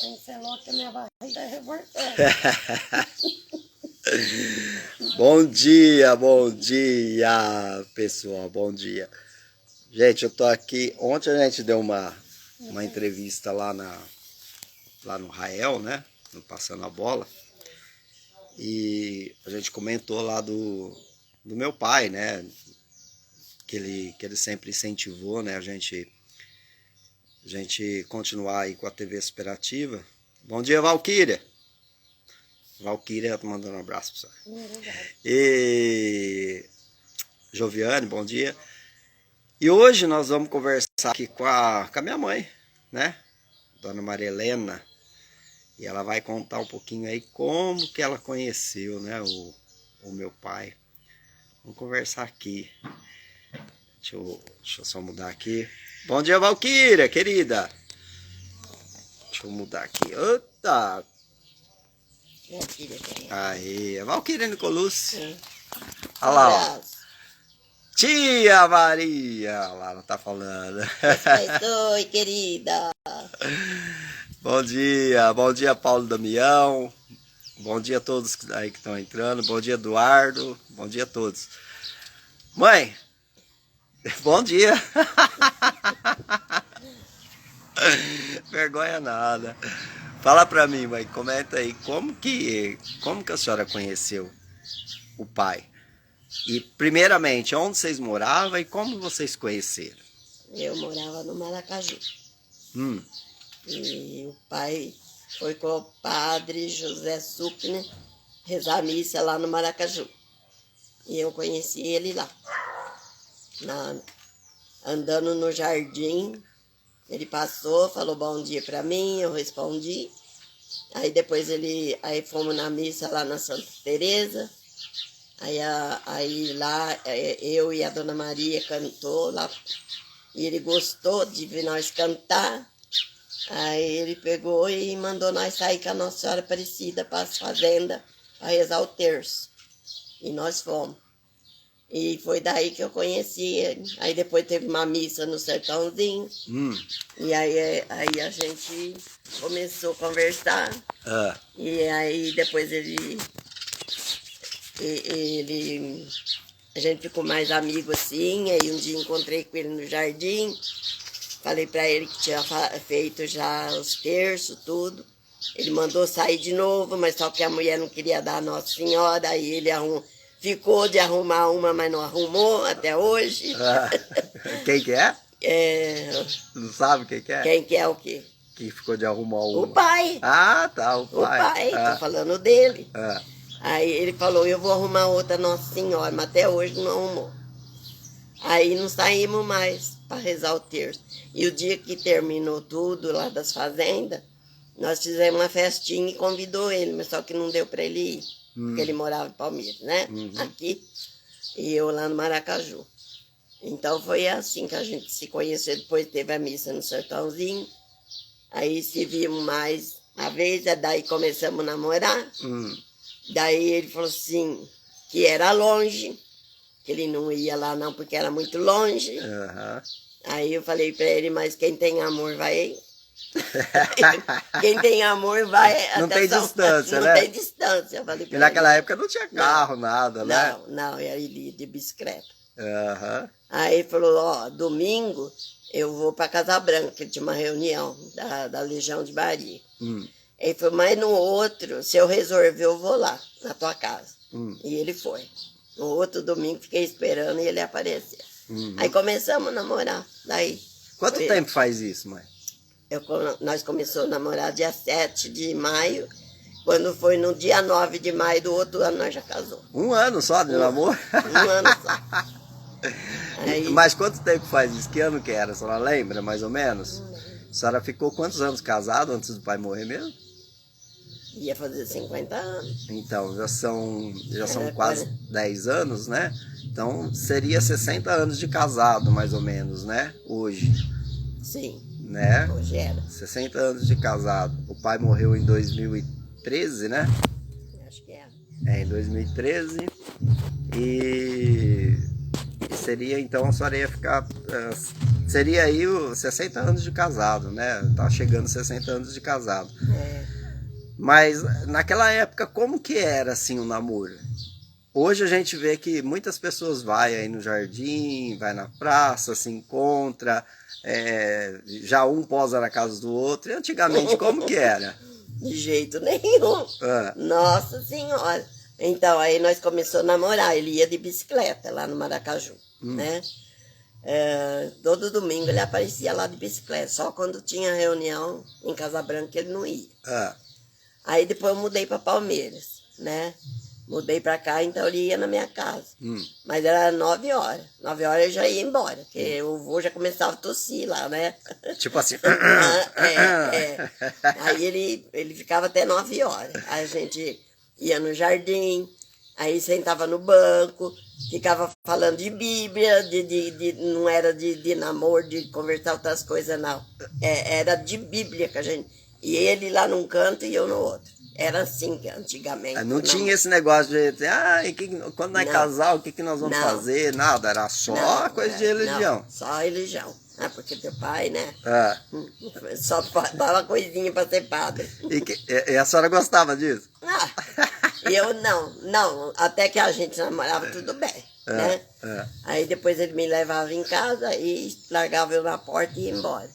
Cancelou que a minha barriga é revoltada. Bom dia, pessoal, bom dia. Gente, eu tô aqui, ontem a gente deu uma entrevista lá no Rael, né, no Passando a Bola, e a gente comentou lá do meu pai, né, que ele sempre incentivou, né, a gente continuar aí com a TV Superativa. Bom dia, Valquíria. Valquíria tá mandando um abraço pra você. E Joviane, bom dia. E hoje nós vamos conversar aqui com a minha mãe, né? Dona Maria Helena. E ela vai contar um pouquinho aí como que ela conheceu, né? O meu pai. Vamos conversar aqui. Deixa eu só mudar aqui. Bom dia, Valquíria, querida. Deixa eu mudar aqui. Eita! Aí, a Valquíria Nicolucci. Olha lá, ó. Tia Maria, lá ela tá falando. Oi, querida. Bom dia, Paulo Damião. Bom dia a todos aí que estão entrando. Bom dia, Eduardo. Bom dia a todos. Mãe, bom dia. Vergonha nada. Fala pra mim, mãe, comenta aí, como que a senhora conheceu o pai? E, primeiramente, onde vocês moravam e como vocês conheceram? Eu morava no Maracaju. Hum. E o pai foi com o padre José Sucner rezar a missa lá no Maracaju. E eu conheci ele lá. Andando no jardim, ele passou, falou bom dia pra mim, eu respondi. Aí depois aí fomos na missa lá na Santa Teresa. Aí lá eu e a Dona Maria cantou lá. E ele gostou de ver nós cantar. Aí ele pegou e mandou nós sair com a Nossa Senhora Aparecida para as fazendas para rezar o terço. E nós fomos. E foi daí que eu conheci ele. Aí depois teve uma missa no Sertãozinho. E aí a gente começou a conversar. E aí depois a gente ficou mais amigo assim. Aí um dia encontrei com ele no jardim. Falei para ele que tinha feito já os terços, tudo. Ele mandou sair de novo, mas só que a mulher não queria dar a Nossa Senhora. Aí ele ficou de arrumar uma, mas não arrumou até hoje. Quem que é? Não sabe quem que é? Quem que é o quê? Que ficou de arrumar uma. O pai. Ah, tá, o pai. O pai, tô falando dele. Aí ele falou, eu vou arrumar outra Nossa Senhora, mas até hoje não arrumou. Aí não saímos mais para rezar o terço. E o dia que terminou tudo lá das fazendas, nós fizemos uma festinha e convidou ele, mas só que não deu para ele ir. Porque ele morava em Palmeiras, né? Aqui. E eu lá no Maracaju. Então foi assim que a gente se conheceu. Depois teve a missa no Sertãozinho. Aí se vimos mais uma vez, daí começamos a namorar. Daí ele falou assim, que era longe, que ele não ia lá não, porque era muito longe. Aí eu falei pra ele, mas quem tem amor vai... Quem tem amor vai... Não tem distância, né? Não tem distância. Eu falei pra ele. Naquela época não tinha carro, nada, né? Não, era de bicicleta. Aí ele falou, ó, domingo eu vou pra Casa Branca, que tinha uma reunião da Legião de Maria. Ele falou, mas no outro, se eu resolver, eu vou lá, na tua casa. E ele foi. No outro domingo, fiquei esperando e ele apareceu. Aí começamos a namorar. Daí, quanto tempo faz isso, mãe? Nós começamos a namorar dia 7 de maio. Quando foi no dia 9 de maio do outro ano, nós já casamos. Um ano só de namoro? Um ano só. Aí, mas quanto tempo faz isso? Que ano que era? A senhora lembra, mais ou menos? A senhora ficou quantos anos casada antes do pai morrer mesmo? Ia fazer 50 anos. Então, já são quase 10 anos, né? Então, seria 60 anos de casado, mais ou menos, né? Hoje. Sim. Né? Hoje era. 60 anos de casado. O pai morreu em 2013, né? Acho que é. Em 2013. E seria, então, a senhora ia ficar Seria aí os 60 anos de casado, né? Tá chegando 60 anos de casado. É. Mas naquela época, como que era assim o namoro? Hoje a gente vê que muitas pessoas vão aí no jardim, vai na praça, se encontra, já um posa na casa do outro. E antigamente, como que era? De jeito nenhum. Ah. Nossa Senhora. Então, aí nós começamos a namorar. Ele ia de bicicleta lá no Maracaju, né? Todo domingo ele aparecia lá de bicicleta. Só quando tinha reunião em Casa Branca ele não ia. Ah. Aí depois eu mudei para Palmeiras, né? Mudei para cá, então ele ia na minha casa. Mas era 9 horas. 9 horas eu já ia embora, porque o vô já começava a tossir lá, né? Tipo assim. Aí ele ficava até 9 horas. Aí a gente ia no jardim, aí sentava no banco, ficava falando de Bíblia, não era de namoro, de conversar outras coisas, não. Era de Bíblia que a gente... E ele lá num canto e eu no outro. Era assim que antigamente. Não tinha esse negócio de, quando nós casar, o que nós vamos fazer? Nada, era só coisa de religião. Não, só religião. Porque teu pai, né? É. Só faltava coisinha para ser padre. E a senhora gostava disso? Eu não. Até que a gente namorava tudo bem, né? Aí depois ele me levava em casa e largava eu na porta e ia embora.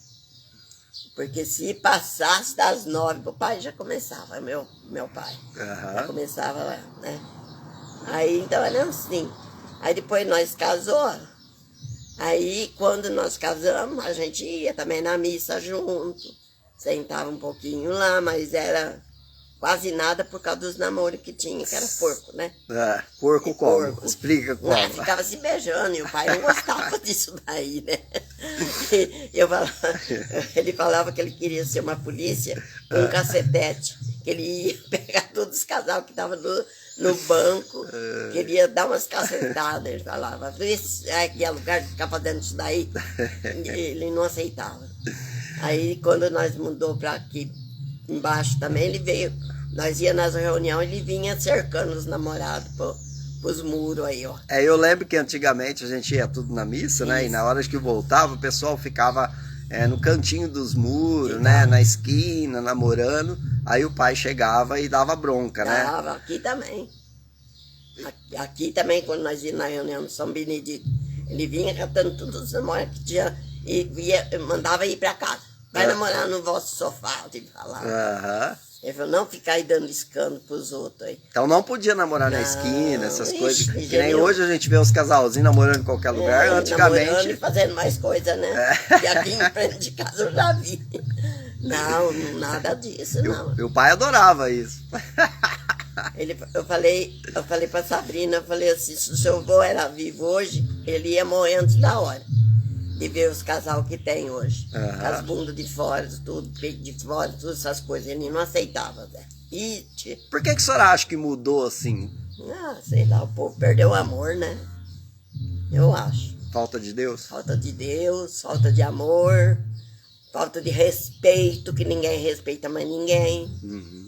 Porque se passasse das 9 pro pai, já começava, meu pai. Já começava lá, né? Aí, então, era assim. Aí depois nós casou. Aí, quando nós casamos, a gente ia também na missa junto. Sentava um pouquinho lá, mas era quase nada por causa dos namoros que tinha, que era porco, né? Porco como? Porco. Explica como. Ficava se beijando e o pai não gostava disso daí, né? Ele falava que ele queria ser uma polícia com um cacetete, que ele ia pegar todos os casal que estavam no banco, queria dar umas cacetadas, ele falava, esse aqui é lugar de ficar fazendo isso daí. Ele não aceitava. Aí quando nós mudou para aqui embaixo também, ele veio, nós ia nas reuniões, ele vinha cercando os namorados pros muros aí, ó. Eu lembro que antigamente a gente ia tudo na missa, né? E na hora que voltava, o pessoal ficava no cantinho dos muros, né? Na esquina, namorando. Aí o pai chegava e dava bronca, né? Dava, aqui também. Aqui também, quando nós íamos na reunião do São Benedito, ele vinha catando todos os namorados que tinha e mandava ir pra casa. Vai namorar no vosso sofá, ele falava. Ele falou, não ficar aí dando escândalo pros outros aí. Então não podia namorar na esquina, essas coisas. Que nem hoje a gente vê os casalzinhos namorando em qualquer lugar. Antigamente. Namorando e fazendo mais coisa, né? E aqui em frente de casa eu já vi. Não, nada disso, não. Meu pai adorava isso. Eu falei pra Sabrina, eu falei assim, se o seu avô era vivo hoje, ele ia morrer antes da hora de ver os casal que tem hoje. As bundas de fora, tudo, peito de fora, todas essas coisas. Ele não aceitava, Zé. Por que a senhora acha que mudou assim? Sei lá, o povo perdeu o amor, né? Eu acho. Falta de Deus? Falta de Deus, falta de amor, falta de respeito, que ninguém respeita mais ninguém.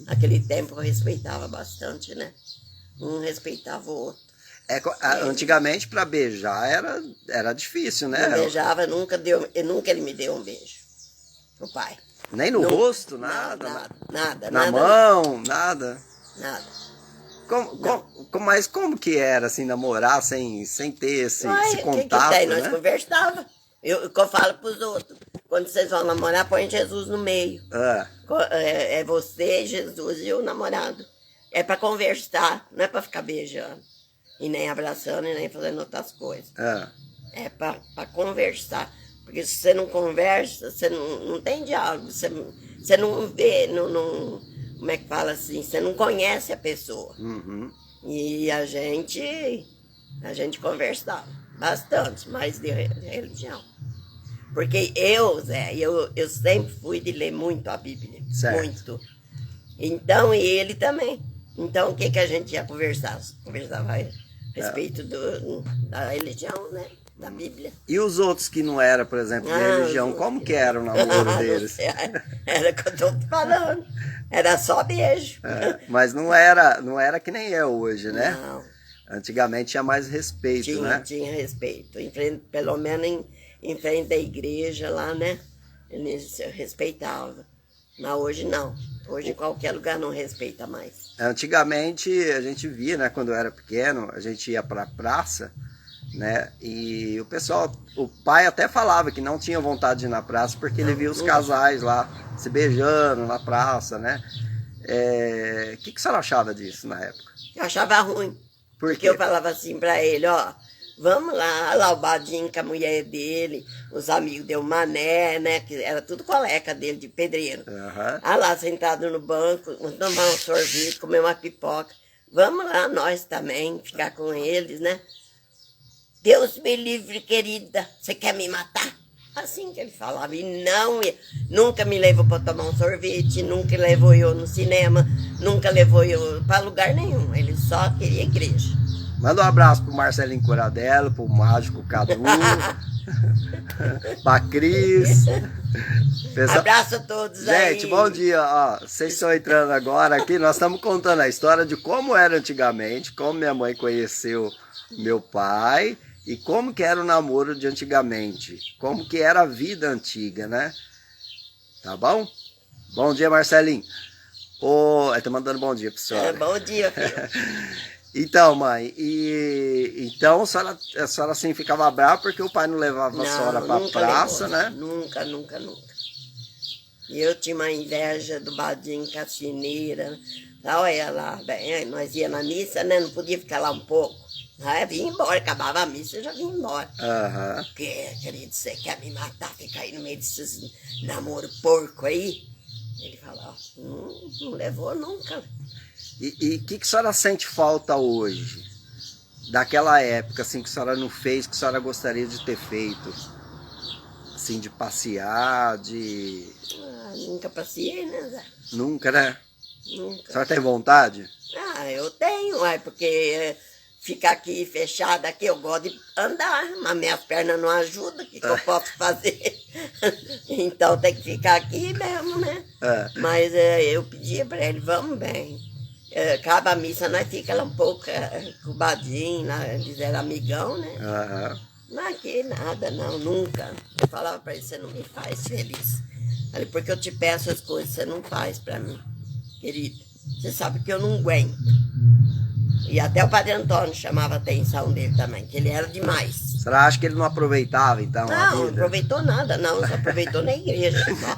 Naquele tempo eu respeitava bastante, né? Um respeitava o outro. Antigamente, para beijar era difícil, né? Não beijava, nunca ele me deu um beijo. O pai. Nem no rosto, nada? Nada. Na mão, nada? Nada. Mas como que era, assim, namorar sem ter esse contato, que tem? né? Nós conversava. Eu falo pros outros. Quando vocês vão namorar, põe Jesus no meio. É você, Jesus e o namorado. É para conversar, não é para ficar beijando. E nem abraçando, e nem fazendo outras coisas. É para conversar. Porque se você não conversa, você não tem diálogo. Você não vê, como é que fala assim? Você não conhece a pessoa. E a gente conversava bastante, mais de religião. Porque Zé, eu sempre fui de ler muito a Bíblia. Certo. Muito. Então, e ele também. Então, o que a gente ia conversar? Conversava a respeito da religião, né? Da Bíblia. E os outros que não eram, por exemplo, de religião, como que era o namoro deles? Era o que eu tô falando. Era só beijo. Mas não era que nem é hoje, né? Não. Antigamente tinha mais respeito, né? Tinha respeito. Pelo menos em frente da igreja lá, né? Eles respeitavam. Mas hoje não. Hoje qualquer lugar não respeita mais. Antigamente a gente via, né? Quando eu era pequeno, a gente ia pra praça, né? E o pessoal, o pai até falava que não tinha vontade de ir na praça porque ele via os casais lá se beijando na praça, né? O que a senhora achava disso na época? Eu achava ruim. Por Porque quê? eu falava assim pra ele, ó, vamos lá o Badinho com a mulher dele, os amigos deu Mané, né? Que era tudo coleca dele, de pedreiro. Aham. Ah lá, sentado no banco, tomar um sorvete, comer uma pipoca. Vamos lá, nós também, ficar com eles, né? Deus me livre, querida, você quer me matar? Assim que ele falava, e não, nunca me levou para tomar um sorvete, nunca levou eu no cinema, nunca levou eu para lugar nenhum, ele só queria igreja. Manda um abraço pro Marcelinho Curadelo, pro Mágico Cadu, pra Cris. Pessoal... Abraço a todos aí. Gente, bom dia. Ó, vocês estão entrando agora aqui, nós estamos contando a história de como era antigamente, como minha mãe conheceu meu pai e como que era o namoro de antigamente, como que era a vida antiga, né? Tá bom? Bom dia, Marcelinho. Ele tá mandando bom dia pra senhora. Bom dia, filho. Então, mãe, então a senhora assim ficava brava porque o pai não levava a senhora pra praça, levou, né? Nunca, nunca, nunca. E eu tinha uma inveja do Badinho Cassineira. Olha lá, bem, nós ia na missa, né? Não podia ficar lá um pouco. Aí eu vinha embora, acabava a missa e já vinha embora. Aham. Porque, querido, você quer me matar, ficar aí no meio desses namoro porco aí? Ele falou, não levou nunca. E o que a senhora sente falta hoje? Daquela época, assim, que a senhora não fez, que a senhora gostaria de ter feito? Assim, de passear, de... Nunca passei, né, Zé? Nunca, né? Nunca. A senhora tem vontade? Eu tenho, porque ficar aqui fechada aqui, eu gosto de andar, mas minhas pernas não ajudam, o que eu posso fazer? Então tem que ficar aqui mesmo, né? Mas eu pedia para ele, vamos bem. Acaba a missa, nós fica lá um pouco com o Badinho, lá, eles eram amigão, né? Não aqui nada, não, nunca. Eu falava para ele, você não me faz feliz. Falei, porque eu te peço as coisas, você não faz para mim, querido. Você sabe que eu não aguento. E até o Padre Antônio chamava a atenção dele também, que ele era demais. A senhora acha que ele não aproveitava, então, a Não, vida? não aproveitou nada, não. Só aproveitou na igreja, só.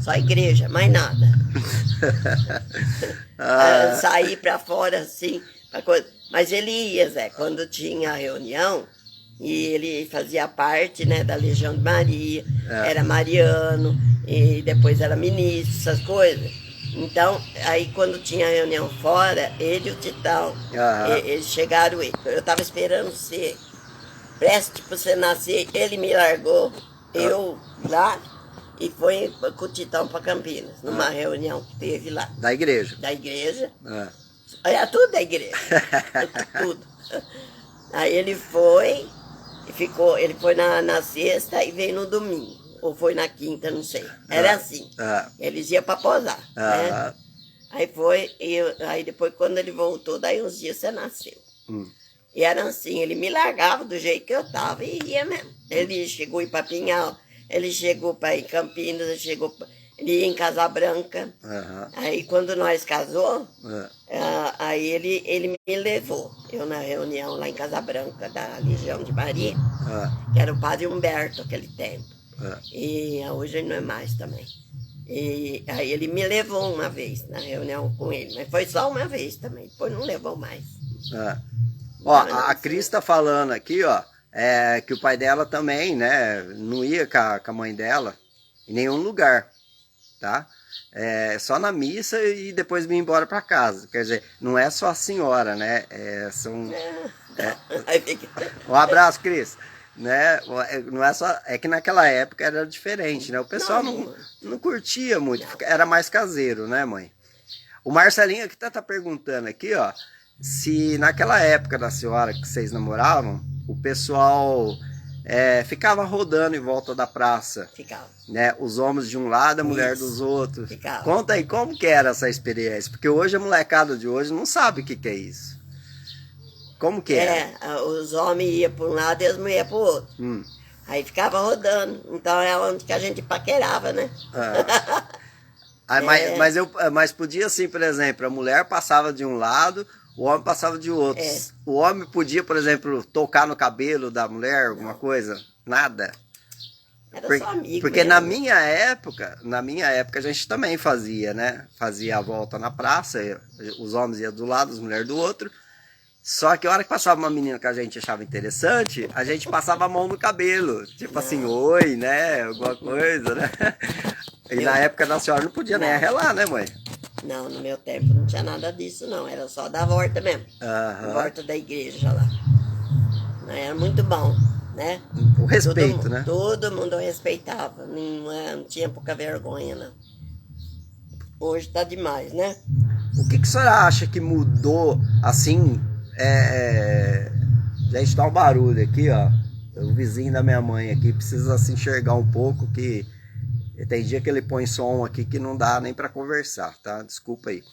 Só igreja, mais nada. Sair pra fora, assim, pra coisa. Mas ele ia, Zé, quando tinha reunião, e ele fazia parte, né, da Legião de Maria, era mariano, e depois era ministro, essas coisas. Então, aí quando tinha reunião fora, ele e o Titão, eles chegaram, eu tava esperando você, preste pra você nascer, ele me largou, eu lá, e foi com o Titão pra Campinas, numa reunião que teve lá. Da igreja? Da igreja. Era tudo da igreja, tudo. Aí ele foi, e ficou, ele foi na sexta e veio no domingo. Ou foi na quinta, não sei. Era assim. Eles iam para posar, né? Aí foi, aí depois quando ele voltou, daí uns dias você nasceu. E era assim, ele me largava do jeito que eu tava e ia mesmo. Ele chegou em Papinhal, ele chegou para ir em Campinas, ele ia em Casa Branca. Aí quando nós casou, aí ele me levou. Eu na reunião lá em Casa Branca, da Legião de Maria, que era o Padre Humberto aquele tempo. E hoje ele não é mais também. E aí ele me levou uma vez na reunião com ele, mas foi só uma vez também, depois não levou mais. Ó, a Cris tá falando aqui, ó, que o pai dela também, né, não ia com a mãe dela em nenhum lugar, tá? Só na missa e depois vinha embora para casa. Quer dizer, não é só a senhora, né? Um abraço, Cris. Né? Não é só, é que naquela época era diferente, né? O pessoal não curtia muito, era mais caseiro, né, mãe? O Marcelinho aqui tá perguntando aqui, ó, se naquela época da senhora que vocês namoravam, o pessoal ficava rodando em volta da praça. Ficava. Né? Os homens de um lado, a mulher dos outros. Ficava. Conta aí como que era essa experiência, porque hoje a molecada de hoje não sabe o que é isso. Como que é? Os homens iam para um lado e as mulheres para o outro. Aí ficava rodando. Então é onde que a gente paquerava, né? Aí, mas podia assim, por exemplo, a mulher passava de um lado, o homem passava de outro. O homem podia, por exemplo, tocar no cabelo da mulher, alguma coisa? Nada. Era só amigo porque mesmo. na minha época a gente também fazia, né? Fazia a volta na praça, os homens iam do lado, as mulheres do outro. Só que a hora que passava uma menina que a gente achava interessante, a gente passava a mão no cabelo. Tipo assim, oi, né? Alguma coisa, né? E na época da senhora não podia nem arrelar, né, mãe? Não, no meu tempo não tinha nada disso, não. Era só da volta mesmo. A volta da igreja lá. Era muito bom, né? O respeito, né? Todo mundo respeitava. Não tinha pouca vergonha, não. Hoje tá demais, né? O que a senhora acha que mudou, assim... Gente, tá um barulho aqui, ó. O vizinho da minha mãe aqui precisa se enxergar um pouco, que tem dia que ele põe som aqui que não dá nem para conversar, tá? Desculpa aí.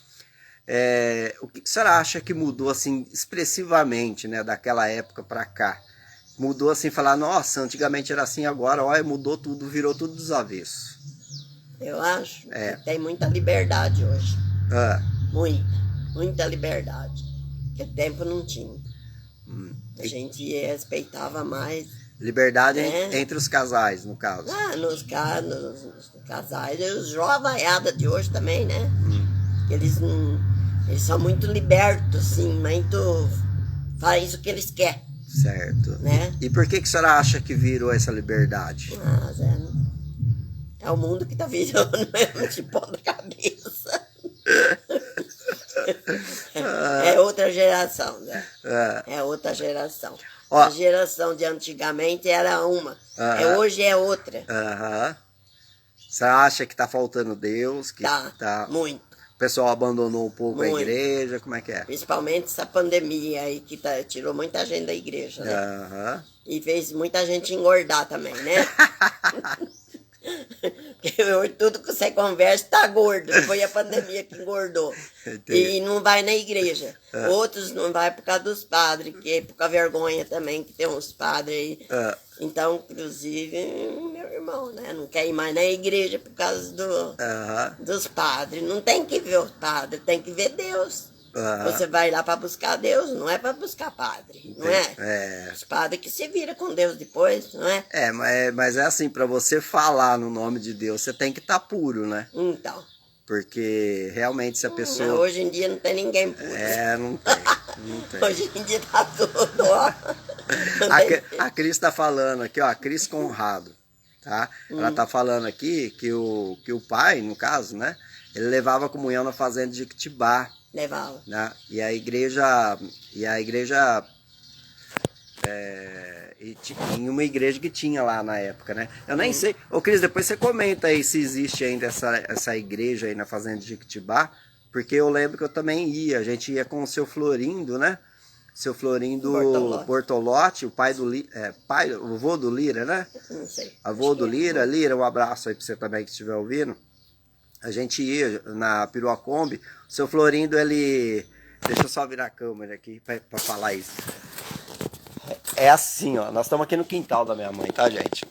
O que a senhora acha que mudou, assim, expressivamente, né, daquela época para cá? Mudou assim, falar, nossa, antigamente era assim, agora, olha, mudou tudo, virou tudo dos avessos. Eu acho que tem muita liberdade hoje. Muita liberdade. Que tempo não tinha. A gente respeitava mais. Liberdade entre os casais, no caso. Nos casais. E os jovaiada de hoje também, né? Eles são muito libertos, assim, muito... Faz o que eles querem. Certo. Né? E por que a senhora acha que virou essa liberdade? É o mundo que tá virando mesmo de pó da cabeça. É outra geração, né? É outra geração. A geração de antigamente era uma. Hoje é outra. Você acha que tá faltando Deus? Que tá muito. O pessoal abandonou um pouco muito. A igreja? Como é que é? Principalmente essa pandemia aí que tirou muita gente da igreja, né? E fez muita gente engordar também, né? Porque hoje tudo que você conversa tá gordo. Foi a pandemia que engordou. Entendi. E não vai na igreja. Outros não vai por causa dos padres, que é por causa da vergonha também, que tem uns padres aí. Então, inclusive, meu irmão, né? Não quer ir mais na igreja por causa dos padres. Não tem que ver os padres, tem que ver Deus. Você vai lá para buscar Deus, não é para buscar padre, não é? Os padres que se viram com Deus depois, não é? Mas é assim, para você falar no nome de Deus, você tem que estar puro, né? Então. Porque realmente se a pessoa... Hoje em dia não tem ninguém puro. Não tem. Hoje em dia tá tudo, ó. A Cris tá falando aqui, ó, a Cris Conrado, tá? Ela tá falando aqui que o pai, no caso, né? Ele levava a comunhão na fazenda de Jequitibá. Levava. Né? E a igreja em uma igreja que tinha lá na época, né? Eu nem sei. Ô Cris, depois você comenta aí se existe ainda essa igreja aí na fazenda de Jequitibá, porque eu lembro que eu também ia. A gente ia com o seu Florindo, né? Seu Florindo Bortolotti, o pai do o avô do Lira, né? Não sei. Avô do Lira. Lira, um abraço aí pra você também que estiver ouvindo. A gente ia na Piruacombi. O seu Florindo, ele... Deixa eu só virar a câmera aqui pra falar isso. É assim, ó. Nós estamos aqui no quintal da minha mãe, tá, gente?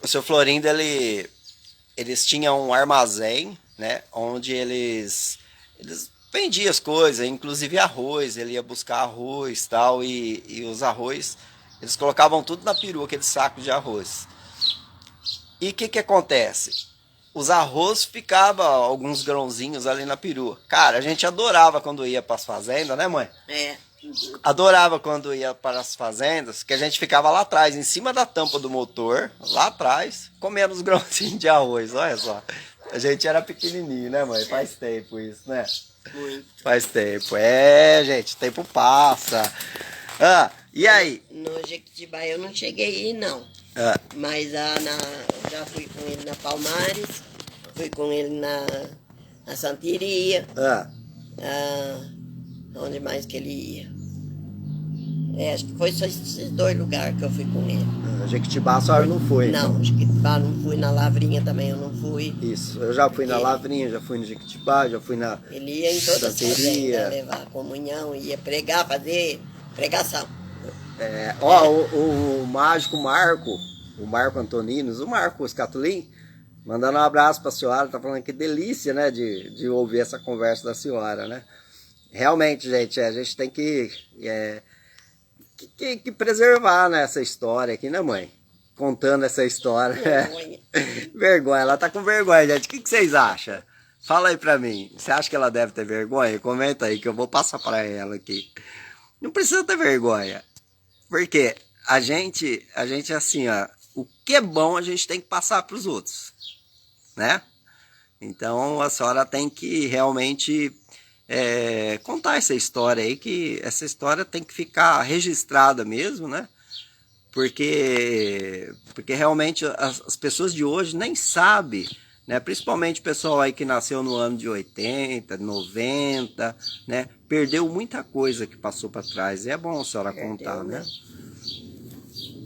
O seu Florindo, eles tinham um armazém, né? Onde eles vendiam as coisas, inclusive arroz. Ele ia buscar arroz e tal. E os arroz, eles colocavam tudo na perua, aquele saco de arroz. E o que acontece? Os arroz ficavam alguns grãozinhos ali na perua. Cara, a gente adorava quando ia para as fazendas, né, mãe? Adorava quando ia para as fazendas, que a gente ficava lá atrás, em cima da tampa do motor, lá atrás, comendo os grãozinhos de arroz, olha só. A gente era pequenininho, né, mãe? Faz tempo isso, né? Muito. Faz tempo. Gente, o tempo passa. E aí? No Jequitibá eu não cheguei aí, não. Mas já fui com ele na Palmares, fui com ele na Santiria. Onde mais que ele ia? Acho que foi só esses dois lugares que eu fui com ele. Jequitibá a senhora não foi? Não, Jequitibá não fui, na Lavrinha também eu não fui. Isso, eu já fui na Lavrinha, já fui no Jequitibá, já fui na Ele ia em todas as fazendas, levar a comunhão, ia pregar, fazer pregação. O mágico Marco, o Marco Antoninos, o Marco Scatulin, mandando um abraço para a senhora, tá falando que delícia, né, de ouvir essa conversa da senhora, né? Realmente, gente, a gente tem que preservar, né, essa história aqui, né, mãe? Contando essa história. Vergonha. Vergonha, ela tá com vergonha, gente. O que vocês acham? Fala aí pra mim. Você acha que ela deve ter vergonha? Comenta aí que eu vou passar pra ela aqui. Não precisa ter vergonha. Porque a gente assim, ó, o que é bom a gente tem que passar pros outros, né? Então a senhora tem que realmente contar essa história aí, que essa história tem que ficar registrada mesmo, né? Porque realmente as pessoas de hoje nem sabem, né? Principalmente o pessoal aí que nasceu no ano de 80, 90, né? Perdeu muita coisa que passou para trás. E é bom a senhora contar, né?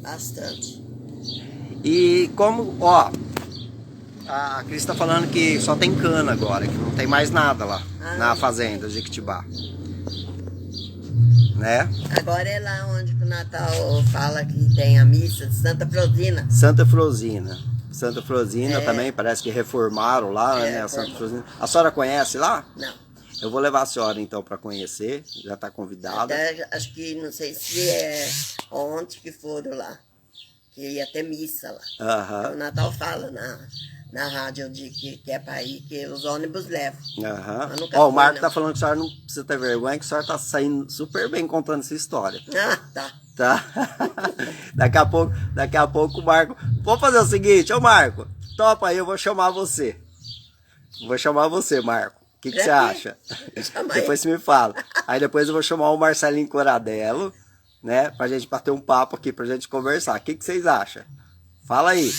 Bastante. E como, ó, a Cris está falando que só tem cana agora, que não tem mais nada lá na fazenda de Jequitibá. Né? Agora é lá onde o Natal fala que tem a missa de Santa Frosina. Santa Frosina. Santa Frosina também, parece que reformaram lá, né? Santa Frosina. A senhora conhece lá? Não. Eu vou levar a senhora então para conhecer, já está convidada. Até, acho que, não sei se é ontem que foram lá, que ia ter missa lá. Então, o Natal fala na rádio de que é para ir, que os ônibus levam. Ó, o Marco tá falando que a senhora não precisa ter vergonha, que a senhora tá saindo super bem contando essa história. Tá. Tá? daqui a pouco o Marco... Vamos fazer o seguinte, ô Marco, topa aí, eu vou chamar você. Vou chamar você, Marco. O que você acha? Depois você me fala. Aí depois eu vou chamar o Marcelinho Coradello, né? Pra gente bater um papo aqui, pra gente conversar. O que vocês acham? Fala aí.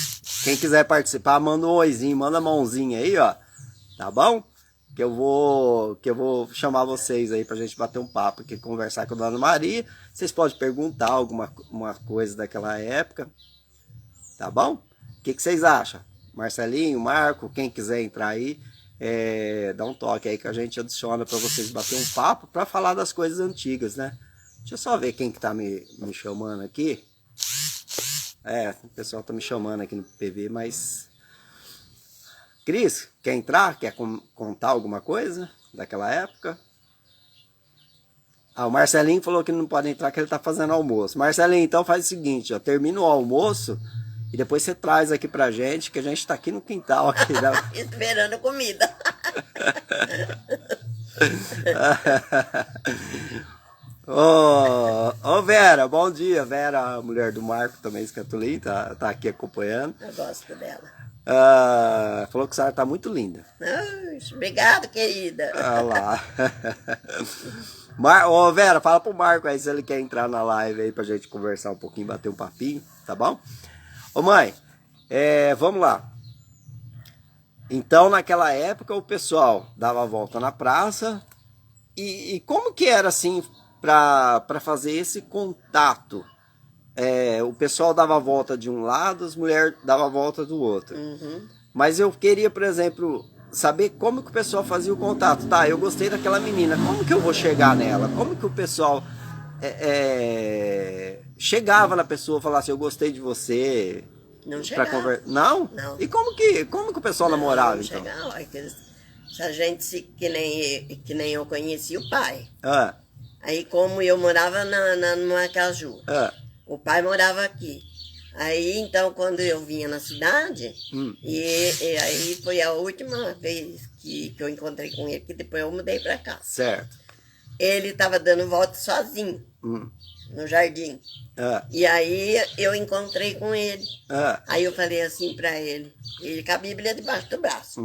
Quem quiser participar, manda um oizinho, manda a mãozinha aí, ó. Tá bom? Que eu vou chamar vocês aí pra gente bater um papo aqui, conversar com a Dona Maria. Vocês podem perguntar uma coisa daquela época. Tá bom? O que vocês acham? Marcelinho, Marco, quem quiser entrar aí, dá um toque aí que a gente adiciona para vocês bater um papo para falar das coisas antigas, né? Deixa eu só ver quem que tá me chamando aqui. O pessoal tá me chamando aqui no PV, mas... Cris, quer entrar? Quer contar alguma coisa daquela época? O Marcelinho falou que não pode entrar, que ele tá fazendo almoço. Marcelinho, então faz o seguinte, ó, termina o almoço e depois você traz aqui pra gente, que a gente tá aqui no quintal. Aqui, né? Esperando comida. Ô Vera, bom dia. Vera, a mulher do Marco também, Scatulin, tá aqui acompanhando. Eu gosto dela. Falou que a senhora tá muito linda. Obrigado, querida. Olha lá. Ô Vera, fala pro Marco aí se ele quer entrar na live aí pra gente conversar um pouquinho, bater um papinho, tá bom? Ô mãe, vamos lá. Então naquela época o pessoal dava a volta na praça e como que era assim para fazer esse contato? O pessoal dava a volta de um lado, as mulheres davam a volta do outro. Mas eu queria, por exemplo, saber como que o pessoal fazia o contato. Tá, eu gostei daquela menina, como que eu vou chegar nela? Como que o pessoal chegava na pessoa e falava assim, eu gostei de você? Não chegava. Não? E como que o pessoal namorava, não então? Chegava. Se a gente, que nem eu conhecia o pai. Aí como eu morava numa Caju. O pai morava aqui. Aí, então, quando eu vinha na cidade, e aí foi a última vez que eu encontrei com ele, que depois eu mudei pra cá. Certo. Ele estava dando volta sozinho, no jardim. E aí eu encontrei com ele. Aí eu falei assim pra ele com a Bíblia debaixo do braço.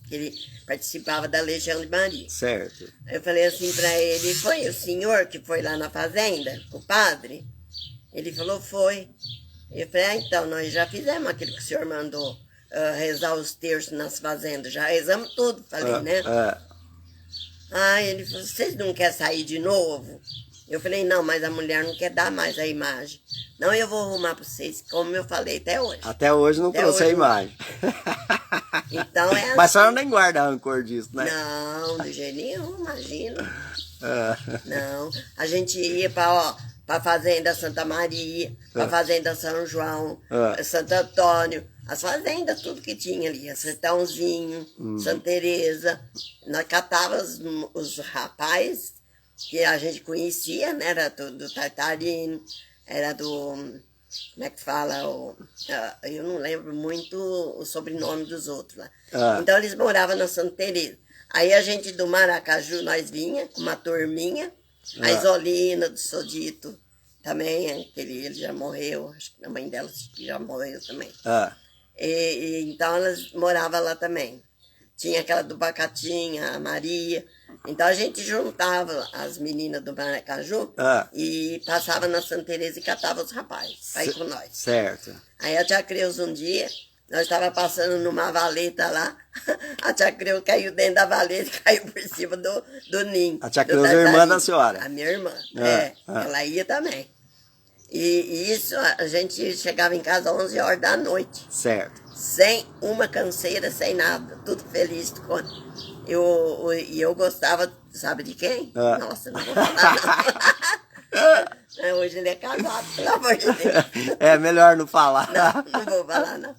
Ele participava da Legião de Maria. Certo. Aí eu falei assim pra ele, foi o senhor que foi lá na fazenda, o padre? Ele falou, foi. Eu falei, então, nós já fizemos aquilo que o senhor mandou, rezar os terços nas fazendas, já rezamos tudo, falei, né? Ele falou, vocês não querem sair de novo? Eu falei, não, mas a mulher não quer dar mais a imagem. Não, eu vou arrumar para vocês, como eu falei até hoje. Até hoje não trouxe a imagem. Então é assim. Mas a senhora nem guarda rancor disso, né? Não, de jeito nenhum, imagina. Não, a gente ia para, pra Fazenda Santa Maria, pra Fazenda São João, Santo Antônio, as fazendas, tudo que tinha ali, Sertãozinho, Santa Teresa. Nós catávamos os rapazes que a gente conhecia, né? Era do Tartarino, era do... Como é que fala? Eu não lembro muito o sobrenome dos outros lá. Então eles moravam na Santa Teresa. Aí a gente do Maracaju, nós vinha com uma turminha, a Isolina do Sodito também, ele já morreu, acho que a mãe dela já morreu também. Então elas moravam lá também. Tinha aquela do Bacatinha, a Maria. Então a gente juntava as meninas do Maracaju e passava na Santa Teresa e catava os rapazes pra ir com nós. Certo. Aí a tia Creuza um dia, nós estávamos passando numa valeta lá, a tia Creuza caiu dentro da valeta e caiu por cima do ninho. A tia Creuza é irmã da senhora? A minha irmã, ela ia também. E isso, a gente chegava em casa às 11 horas da noite. Certo. Sem uma canseira, sem nada, tudo feliz. Eu gostava, sabe de quem? Nossa, não vou falar não. Hoje ele é casado, pelo amor de Deus. É melhor não falar. Não vou falar não.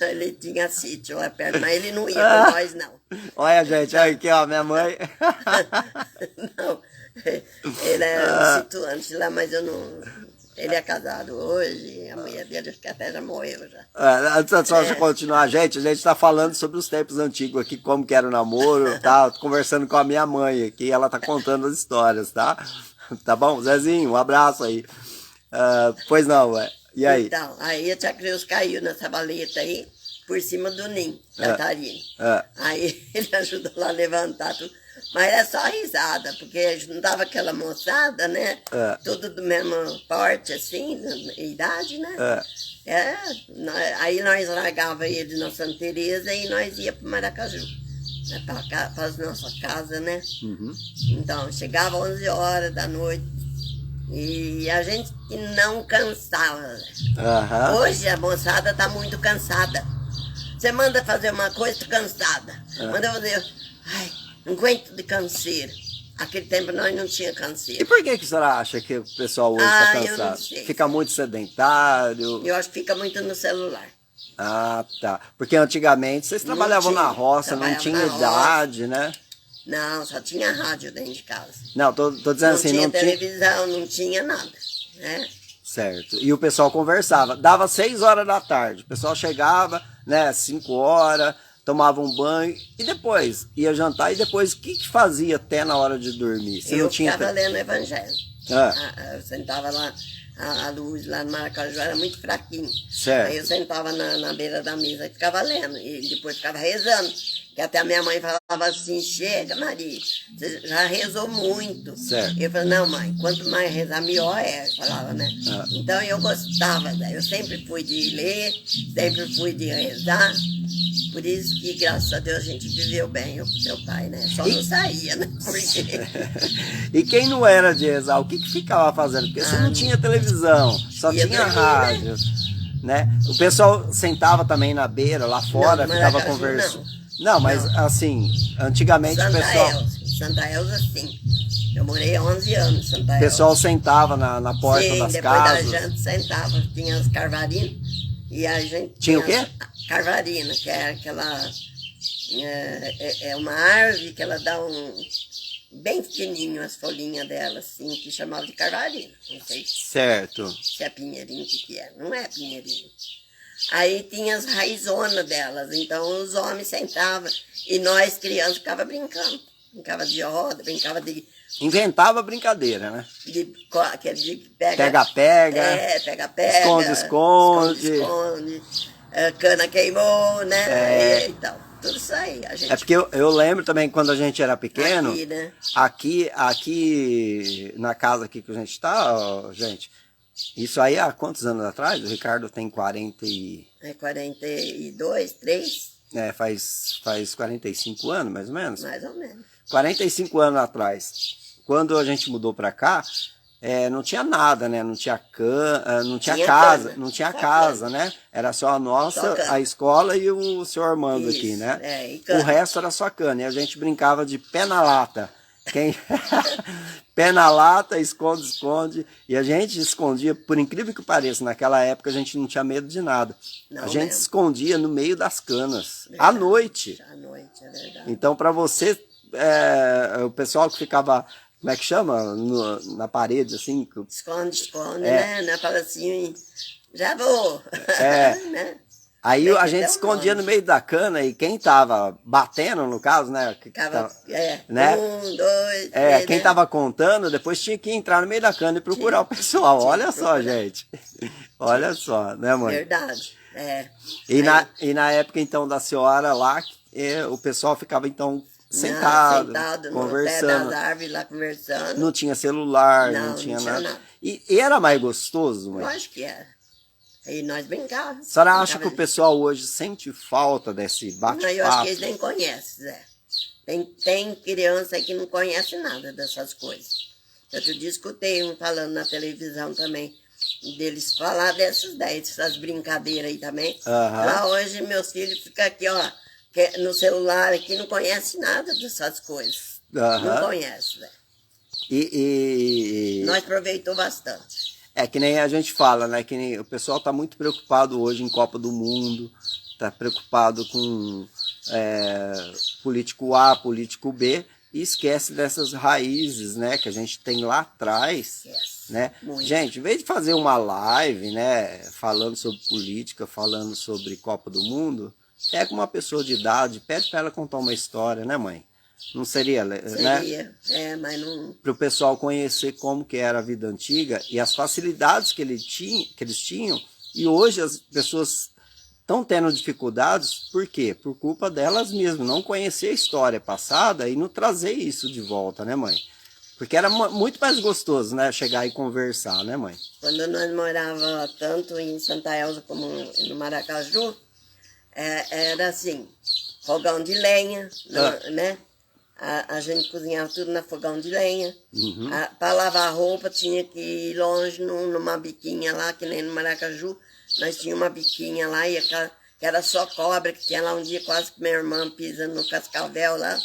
Ele tinha sítio lá perto, mas ele não ia com nós não. Olha, gente, olha aqui, ó, minha mãe. Não, ele é situante lá, mas eu não... Ele é casado hoje, a mulher dele acho que até já morreu já. Antes só de continuar, a gente está falando sobre os tempos antigos aqui, como que era o namoro, tá? Tô conversando com a minha mãe aqui, ela tá contando as histórias, tá? Tá bom? Zezinho, um abraço aí. Pois não, ué. E aí? Então, aí a tia Creuza caiu nessa valeta aí, por cima do ninho, Catarina. Aí ele ajudou lá a levantar tudo. Mas era só risada, porque juntava aquela moçada, né? Tudo do mesmo porte, assim, idade, né? Aí nós largava ele na Santa Teresa e nós ia para Maracaju, né? Para as nossas casas, né? Então, chegava 11 horas da noite e a gente não cansava. Hoje a moçada está muito cansada. Você manda fazer uma coisa, tá cansada. Manda fazer... Ai, não aguento de canseira. Aquele tempo nós não tinha canseira. E por que a senhora acha que o pessoal hoje está cansado? Eu não sei. Fica muito sedentário? Eu acho que fica muito no celular. Ah, tá. Porque antigamente vocês trabalhavam na roça, não tinha idade, né? Não, só tinha rádio dentro de casa. Não, tô dizendo assim, não tinha televisão, não tinha nada, né? Certo. E o pessoal conversava. Dava 6 horas da tarde. O pessoal chegava, né, 5 horas, tomava um banho e depois ia jantar. E depois, o que fazia até na hora de dormir? Você eu não tinha... ficava lendo o Evangelho. Eu sentava lá, a luz lá no Maracaju era muito fraquinha. Certo. Aí eu sentava na beira da mesa e ficava lendo. E depois ficava rezando. Que até a minha mãe falava assim, chega Maria, você já rezou muito. Certo. Eu falei, não mãe, quanto mais rezar, melhor é, falava, né? Então eu gostava, eu sempre fui de ler, sempre fui de rezar. Por isso que, graças a Deus, a gente viveu bem, eu com seu pai, né? Só não saía, né? Porque... E quem não era de rezar, o que ficava fazendo? Porque você não tinha televisão, só tinha rádio, né? O pessoal sentava também na beira, lá fora, ficava conversando. Não, mas assim, antigamente o pessoal... Santa Elza, sim. Eu morei 11 anos em Santa Elza. O pessoal sentava na porta das casas. Depois da janta sentava, tinha as carvarinas e a gente... Tinha o quê? Carvarina, que é aquela... É uma árvore que ela dá bem pequenininho as folhinhas dela, assim, que chamava de carvarina. Não sei certo. Se é pinheirinho, o que é. Não é pinheirinho. Aí tinha as raizonas delas, então os homens sentavam e nós, crianças, ficava brincando. Brincava de roda, brincava de... Inventava brincadeira, né? De pega-pega. Pega-pega. Esconde-esconde. Cana queimou, né? Então, tudo isso aí. É porque eu lembro também quando a gente era pequeno, aqui, né? aqui na casa aqui que a gente está, gente, isso aí há quantos anos atrás? O Ricardo tem 42, 3? Faz 45 anos, mais ou menos? Mais ou menos. 45 anos atrás, quando a gente mudou para cá, não tinha nada, né? Não tinha não tinha casa, cana. Não tinha só casa, cana. Né? Era só a nossa, a escola e o senhor Armando aqui, né? O resto era só cana. E a gente brincava de pé na lata. Quem... Pé na lata, esconde, esconde. E a gente escondia, por incrível que pareça, naquela época a gente não tinha medo de nada. Não A gente mesmo. escondia no meio das canas, à Verdade. noite. À noite, é verdade. Então, para você, o pessoal que ficava, como é que chama? Na parede, assim. Esconde, esconde, né? Fala assim, já vou. É. Né? Aí Tem a que gente ter um escondia nome. no meio da cana e quem tava batendo, no caso, né? Ficava, Né? 1, 2, 3, Quem né? tava contando, depois tinha que entrar no meio da cana e procurar o pessoal. tinha Olha que só, procurar. gente. Olha só, né, mãe? Verdade, E Aí, na época, então, da senhora lá, o pessoal ficava, então, sentado, sentado no pé das conversando. árvores lá conversando. Não tinha celular, não Não tinha tinha nada. nada. E era mais gostoso, mãe? Lógico que era. Aí nós brincávamos. A senhora acha que o brincava- pessoal hoje sente falta desse Não, eu acho que bate-papo? eles nem conhecem, Zé. Tem criança aí que não conhece nada dessas coisas. Outro dia escutei um falando na televisão também, deles falar dessas brincadeiras aí também. Aham. Lá hoje meus filhos ficam aqui, ó, no celular aqui, não conhece nada dessas coisas. Não Aham. conhece, Zé. E Nós aproveitou bastante. é que nem a gente fala, né? Que nem, o pessoal está muito preocupado hoje em Copa do Mundo, está preocupado com político A, político B, e esquece dessas raízes, né? Que a gente tem lá atrás, Yes. né? Muito. Gente, em vez de fazer uma live, né? Falando sobre política, falando sobre Copa do Mundo, pega uma pessoa de idade, pede para ela contar uma história, né, mãe? Não seria, né? Seria, mas não. Para o pessoal conhecer como que era a vida antiga e as facilidades que eles tinham, e hoje as pessoas estão tendo dificuldades, por quê? Por culpa delas mesmas, não conhecer a história passada e não trazer isso de volta, né, mãe? Porque era muito mais gostoso, né, chegar e conversar, né, mãe? Quando nós morávamos tanto em Santa Elza como no Maracaju, era assim, fogão de lenha, né? A gente cozinhava tudo na fogão de lenha. Uhum. Para lavar roupa tinha que ir longe numa biquinha lá, que nem no Maracaju. Nós tínhamos uma biquinha lá, que era só cobra, que tinha lá um dia quase que minha irmã pisa no cascavel lá.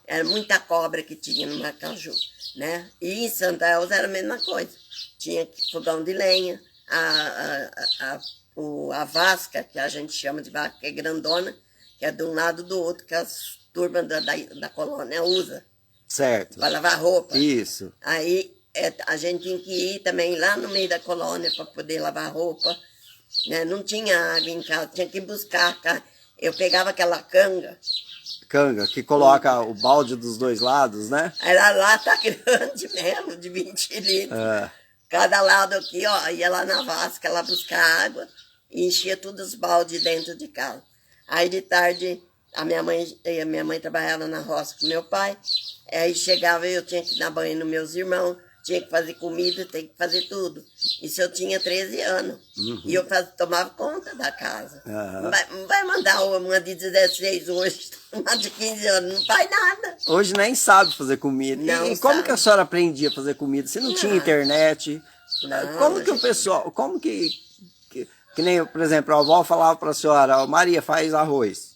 Era muita cobra que tinha no Maracaju, né? E em Santa Elza era a mesma coisa. Tinha fogão de lenha, a vasca, que a gente chama de vasca, que é grandona, que é de um lado do outro, que as turmas da colônia usa. Certo. Para lavar roupa. Isso. Aí a gente tinha que ir também lá no meio da colônia para poder lavar roupa. Né? Não tinha água em casa, tinha que buscar. Eu pegava aquela canga. Canga, que coloca o balde dos dois lados, né? Era lata grande mesmo, de 20 litros. Cada lado aqui, ó, ia lá na vasca, lá buscar água e enchia todos os baldes dentro de casa. Aí de tarde, a minha mãe trabalhava na roça com meu pai, aí chegava eu tinha que dar banho nos meus irmãos, tinha que fazer comida, tinha que fazer tudo. Isso eu tinha 13 anos. Uhum. E eu tomava conta da casa. Uhum. Não vai mandar uma de 16 hoje, uma de 15 anos, não faz nada. Hoje nem sabe fazer comida. Não e como sabe. que a senhora aprendia a fazer comida? Se não tinha internet, Não, como que o gente. pessoal, como que nem, por exemplo, a avó falava para a senhora, ó, Maria, faz arroz.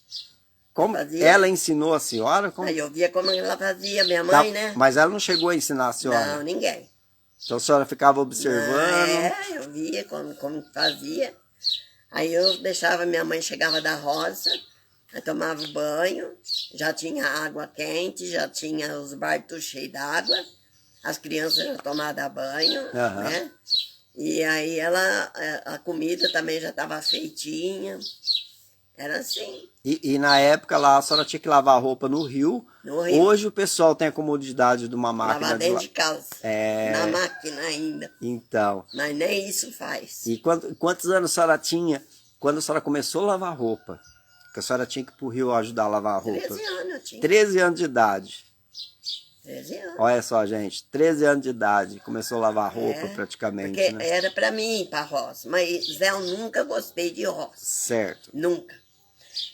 Como Fazia. ela ensinou a senhora? Como... Aí eu via como ela fazia, minha mãe, né? Mas ela não chegou a ensinar a senhora. Não, ninguém. Então a senhora ficava observando. Eu via como fazia. Aí eu deixava, minha mãe chegava da roça, aí tomava banho, já tinha água quente, já tinha os barcos cheios d'água, as crianças já tomavam banho, né? E aí a comida também já estava feitinha. Era assim. E na época lá a senhora tinha que lavar a roupa no rio. No rio. Hoje o pessoal tem a comodidade de uma máquina. Lavar dentro de casa. É. Na máquina ainda. Então. Mas nem isso faz. E quantos anos a senhora tinha quando a senhora começou a lavar roupa? Que a senhora tinha que ir pro rio ajudar a lavar a roupa. 13 anos eu tinha. 13 anos de idade. 13 anos. Olha só, gente. 13 anos de idade. Começou a lavar roupa praticamente, Porque né? era pra mim ir pra roça. Mas Zé, eu nunca gostei de roça. Certo. Nunca.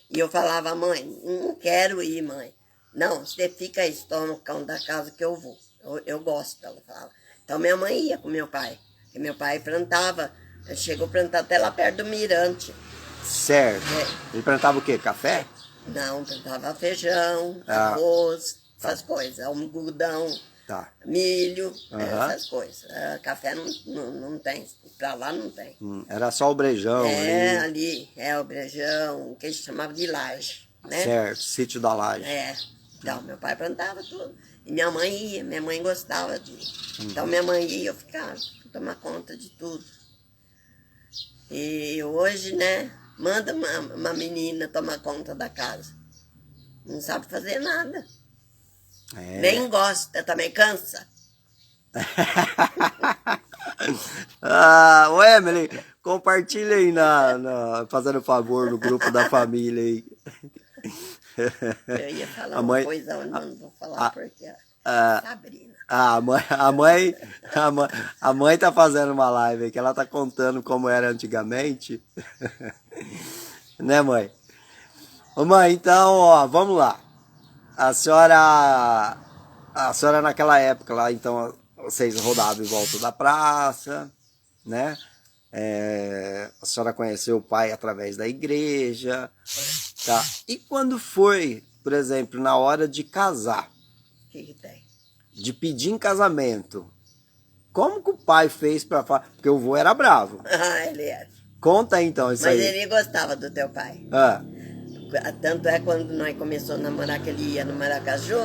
E eu falava, mãe, não quero ir, mãe. Não, você fica aí, toma o cão da casa que eu vou. Eu gosto, ela falava. Então minha mãe ia com meu pai. Porque meu pai plantava, chegou a plantar até lá perto do mirante. Certo. Ele plantava o quê? Café? Não, plantava feijão, arroz, essas coisas, algodão, Tá. milho, Aham. essas coisas. Café não tem, pra lá não tem. Era só o brejão ali. Ali, o brejão, que a gente chamava de laje, né? Certo, sítio da laje. Então, meu pai plantava tudo. E minha mãe ia, minha mãe gostava de ir. Então, minha mãe ia, eu ficava, pra tomar conta de tudo. E hoje, né, manda uma menina tomar conta da casa. Não sabe fazer nada. Nem gosta, também cansa. Ô Emily, compartilha aí fazendo favor no grupo da família aí. Eu ia falar uma coisa, eu não vou falar porque Sabrina. A mãe tá fazendo uma live aí, que ela tá contando como era antigamente. Né, mãe? Ô, mãe, então, ó, vamos lá. A senhora naquela época lá, então, vocês rodavam em volta da praça, né? A senhora conheceu o pai através da igreja, tá? E quando foi, por exemplo, na hora de casar, O que tem? de pedir em casamento, como que o pai fez pra falar? Porque o vô era bravo. Ele era. Conta aí, então isso Mas aí. ele gostava do teu pai. Tanto é quando nós começamos a namorar que ele ia no Maracaju,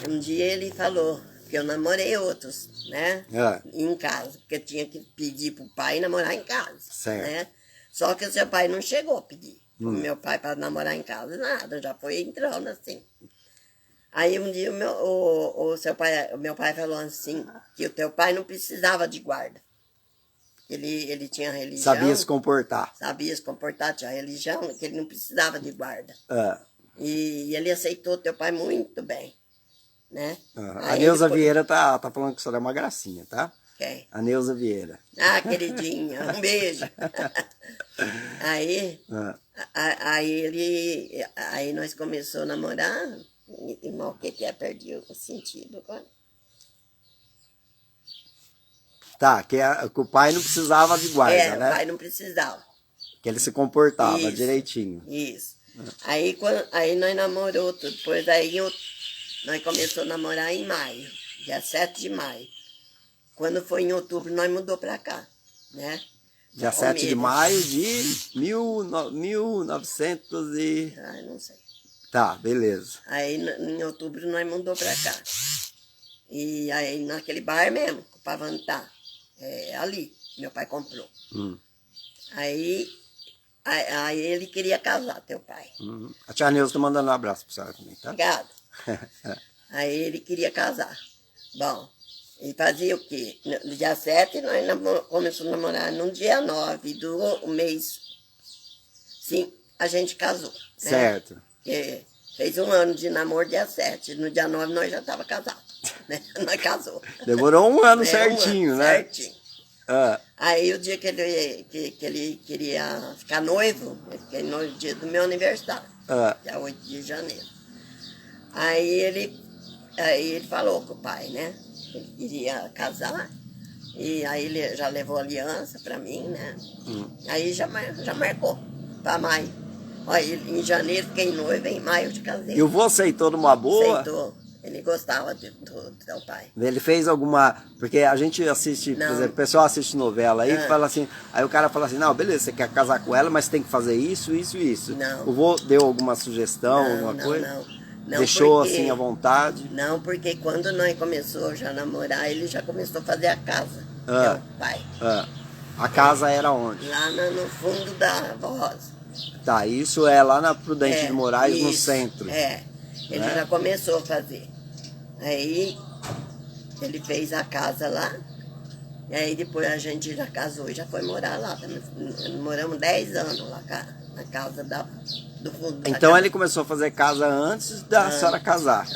um dia ele falou que eu namorei outros, né? Em casa, porque tinha que pedir pro pai namorar em casa. Certo. Né? Só que o seu pai não chegou a pedir. O meu pai para namorar em casa, nada, já foi entrando assim. Aí um dia o meu pai falou assim, que o teu pai não precisava de guarda. Ele tinha religião. Sabia se comportar. Sabia se comportar, tinha religião, que ele não precisava de guarda. E ele aceitou teu pai muito bem, né? A Neuza Vieira tá falando que a senhora é uma gracinha, tá? Quem? A Neuza Vieira. Queridinha, um beijo. Aí nós começamos a namorar, irmão, o que é? Perdi o sentido agora. Tá, que o pai não precisava de guarda, né? O pai não precisava. Que ele se comportava Isso, direitinho. Isso. Aí nós namorou tudo. Depois aí nós começamos a namorar em maio, dia 7 de maio. Quando foi em outubro, nós mudou pra cá, né? Dia 7 de maio de 1900 e... não sei. Tá, beleza. Aí em outubro nós mudou pra cá. E aí naquele bar mesmo, o Pavantá, ali, meu pai comprou. Aí ele queria casar, teu pai. A tia Neuza tá mandando um abraço pra senhora também, tá? Obrigado. Aí ele queria casar. Bom, ele fazia o quê? No dia 7 nós começamos a namorar. No dia 9 do mês, sim, a gente casou. Né? Certo. Fez 1 ano de namoro dia 7. No dia 9 nós já estávamos casados. Né? Nós casou. Demorou 1 ano certinho, né? Certinho. Aí o dia que ele queria ficar noivo, eu fiquei no dia do meu aniversário, dia 8 de janeiro. Aí ele falou com o pai, né? Ele queria casar. E aí ele já levou aliança pra mim, né? Aí já marcou pra maio. Olha, em janeiro fiquei noiva, em maio eu te casei. E o vô aceitou numa boa? Aceitou. Ele gostava do teu pai. Ele fez alguma... Porque a gente assiste, por exemplo, o pessoal assiste novela aí, que fala assim... Aí o cara fala assim, não, beleza, você quer casar com ela, mas tem que fazer isso, isso e isso. Não. O vô deu alguma sugestão, alguma coisa? Não, deixou assim à vontade? Não, porque quando nós começamos já a namorar, ele já começou a fazer a casa. Meu pai. A casa era onde? Lá no fundo da Rosa. Tá, isso é lá na Prudente de Moraes, no centro. Ele já começou a fazer. Aí ele fez a casa lá, e aí depois a gente já casou e já foi morar lá. Moramos 10 anos lá na casa do fundo da Então casa. ele começou a fazer casa antes da senhora casar?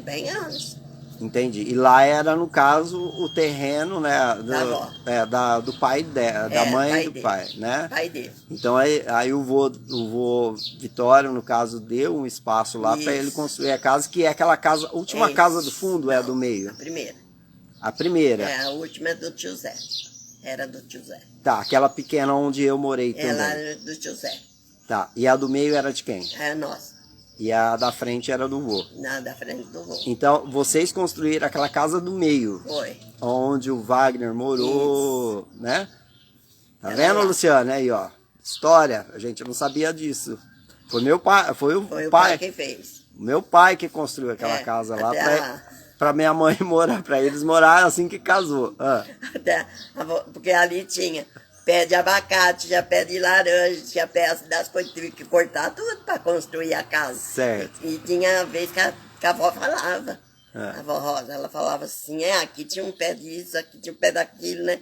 Bem antes. Entendi. E lá era, no caso, o terreno, né? Do pai dela, da mãe do pai, né? Pai dele. Então aí o vô Vitório, no caso, deu um espaço lá para ele construir a casa, que é aquela casa, a última casa do fundo é a do meio. A primeira. A primeira? A última é do tio Zé. Era do tio Zé. Tá, aquela pequena onde eu morei também. Ela era do tio Zé. Tá, e a do meio era de quem? É nossa. E a da frente era do vô. Na da frente do vô. Então, vocês construíram aquela casa do meio. Foi. Onde o Wagner morou, né? Tá Era vendo, lá. Luciana? Aí, ó. História. A gente não sabia disso. Foi meu pai, foi o Foi o pai. pai que fez. Meu pai que construiu aquela É, casa lá até pra minha mãe morar, pra eles morar assim que casou. Ah, Até porque ali tinha pé de abacate, tinha pé de laranja, tinha pé das coisas, tive que cortar tudo para construir a casa. certo. E tinha vez que a avó falava, É. a avó Rosa, ela falava assim, aqui tinha um pé disso, aqui tinha um pé daquilo, né?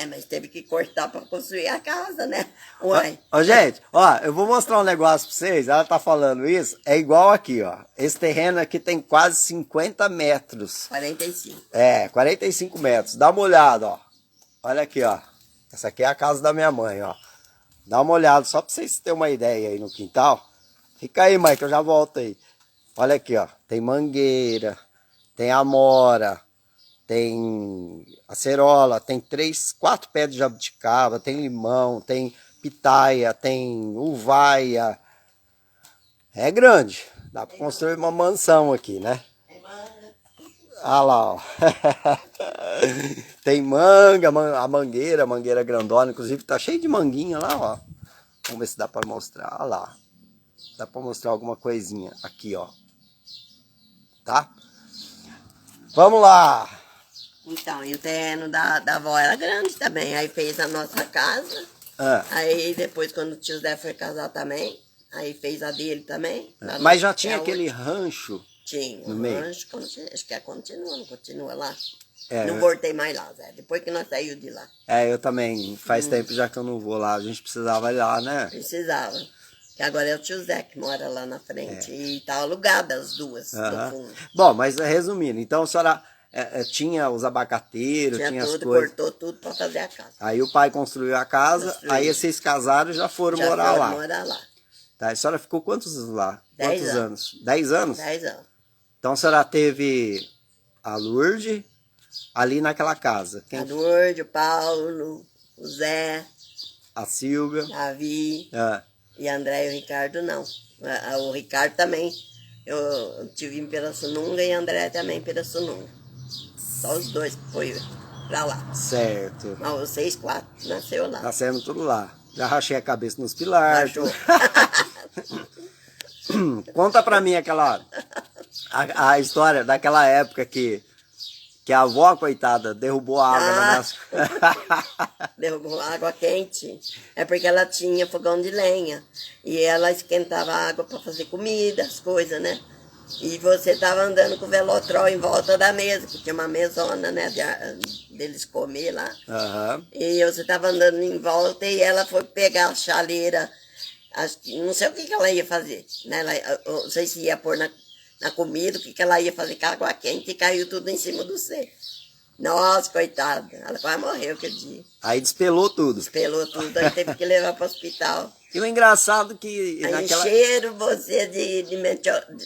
Mas teve que cortar para construir a casa, né? Uai. Ó, gente, ó, eu vou mostrar um negócio pra vocês. Ela tá falando isso. É igual aqui, ó. Esse terreno aqui tem quase 50 metros. 45. 45 metros. Dá uma olhada, ó. Olha aqui, ó. Essa aqui é a casa da minha mãe, ó. Dá uma olhada, só pra vocês terem uma ideia aí no quintal. Fica aí, mãe, que eu já volto aí. Olha aqui, ó. Tem mangueira, tem amora, tem acerola, tem 4 pés de jabuticaba, tem limão, tem pitaia, tem uvaia. É grande. Dá pra construir uma mansão aqui, né? Ah lá, ó. Tem manga, a mangueira grandona, inclusive tá cheio de manguinha lá, ó. Vamos ver se dá pra mostrar. Ah lá. Dá pra mostrar alguma coisinha aqui, ó. Tá? Vamos lá. Então, e o terreno da avó era grande também. Aí fez a nossa casa. Ah, Aí depois, quando o tio Zé foi casar também, aí fez a dele também. mas já tinha aquele rancho. Tinha, no um meio? rancho, acho que continua, não continua lá. É, Não voltei mais lá, Zé, depois que nós saímos de lá. eu também. Faz tempo já que eu não vou lá. A gente precisava ir lá, né? Precisava. Que agora é o tio Zé que mora lá na frente. E tá alugada as duas Aham. do fundo. Bom, mas resumindo, então a senhora tinha os abacateiros, tinha as tudo, coisas. cortou tudo pra fazer a casa. Aí o pai construiu a casa, Construiu. aí vocês casaram e já foram Já morar foram lá. morar lá. Tá, a senhora ficou quantos lá? 10 Quantos anos. anos? 10 anos? 10 anos. Então a senhora teve a Lourdes ali naquela casa. A Quem? Lourdes, o Paulo, o Zé, A Silvia. Davi Ah, e André e o Ricardo não. O Ricardo também. Eu tive em Pirassununga e André também em Pirassununga. Só os dois que foi pra lá. certo. Mas vocês 4 nasceu lá. Nascemos tudo lá. Já rachei a cabeça nos pilares. Achou? Conta pra mim a história daquela época que a avó, coitada, derrubou a água na nossa... Derrubou água quente. É porque ela tinha fogão de lenha. E ela esquentava a água para fazer comida, as coisas, né? E você tava andando com o velotrol em volta da mesa, que tinha uma mesona, né? Deles comer lá. Aham. E você tava andando em volta e ela foi pegar a chaleira. Não sei o que ela ia fazer, né? Eu não sei se ia pôr na comida, o que ela ia fazer com a água quente e caiu tudo em cima do C. Nossa, coitada. Ela quase morreu aquele dia. Aí despelou tudo. Pelou tudo, aí teve que levar para o hospital. E o engraçado que Aí naquela... encheram você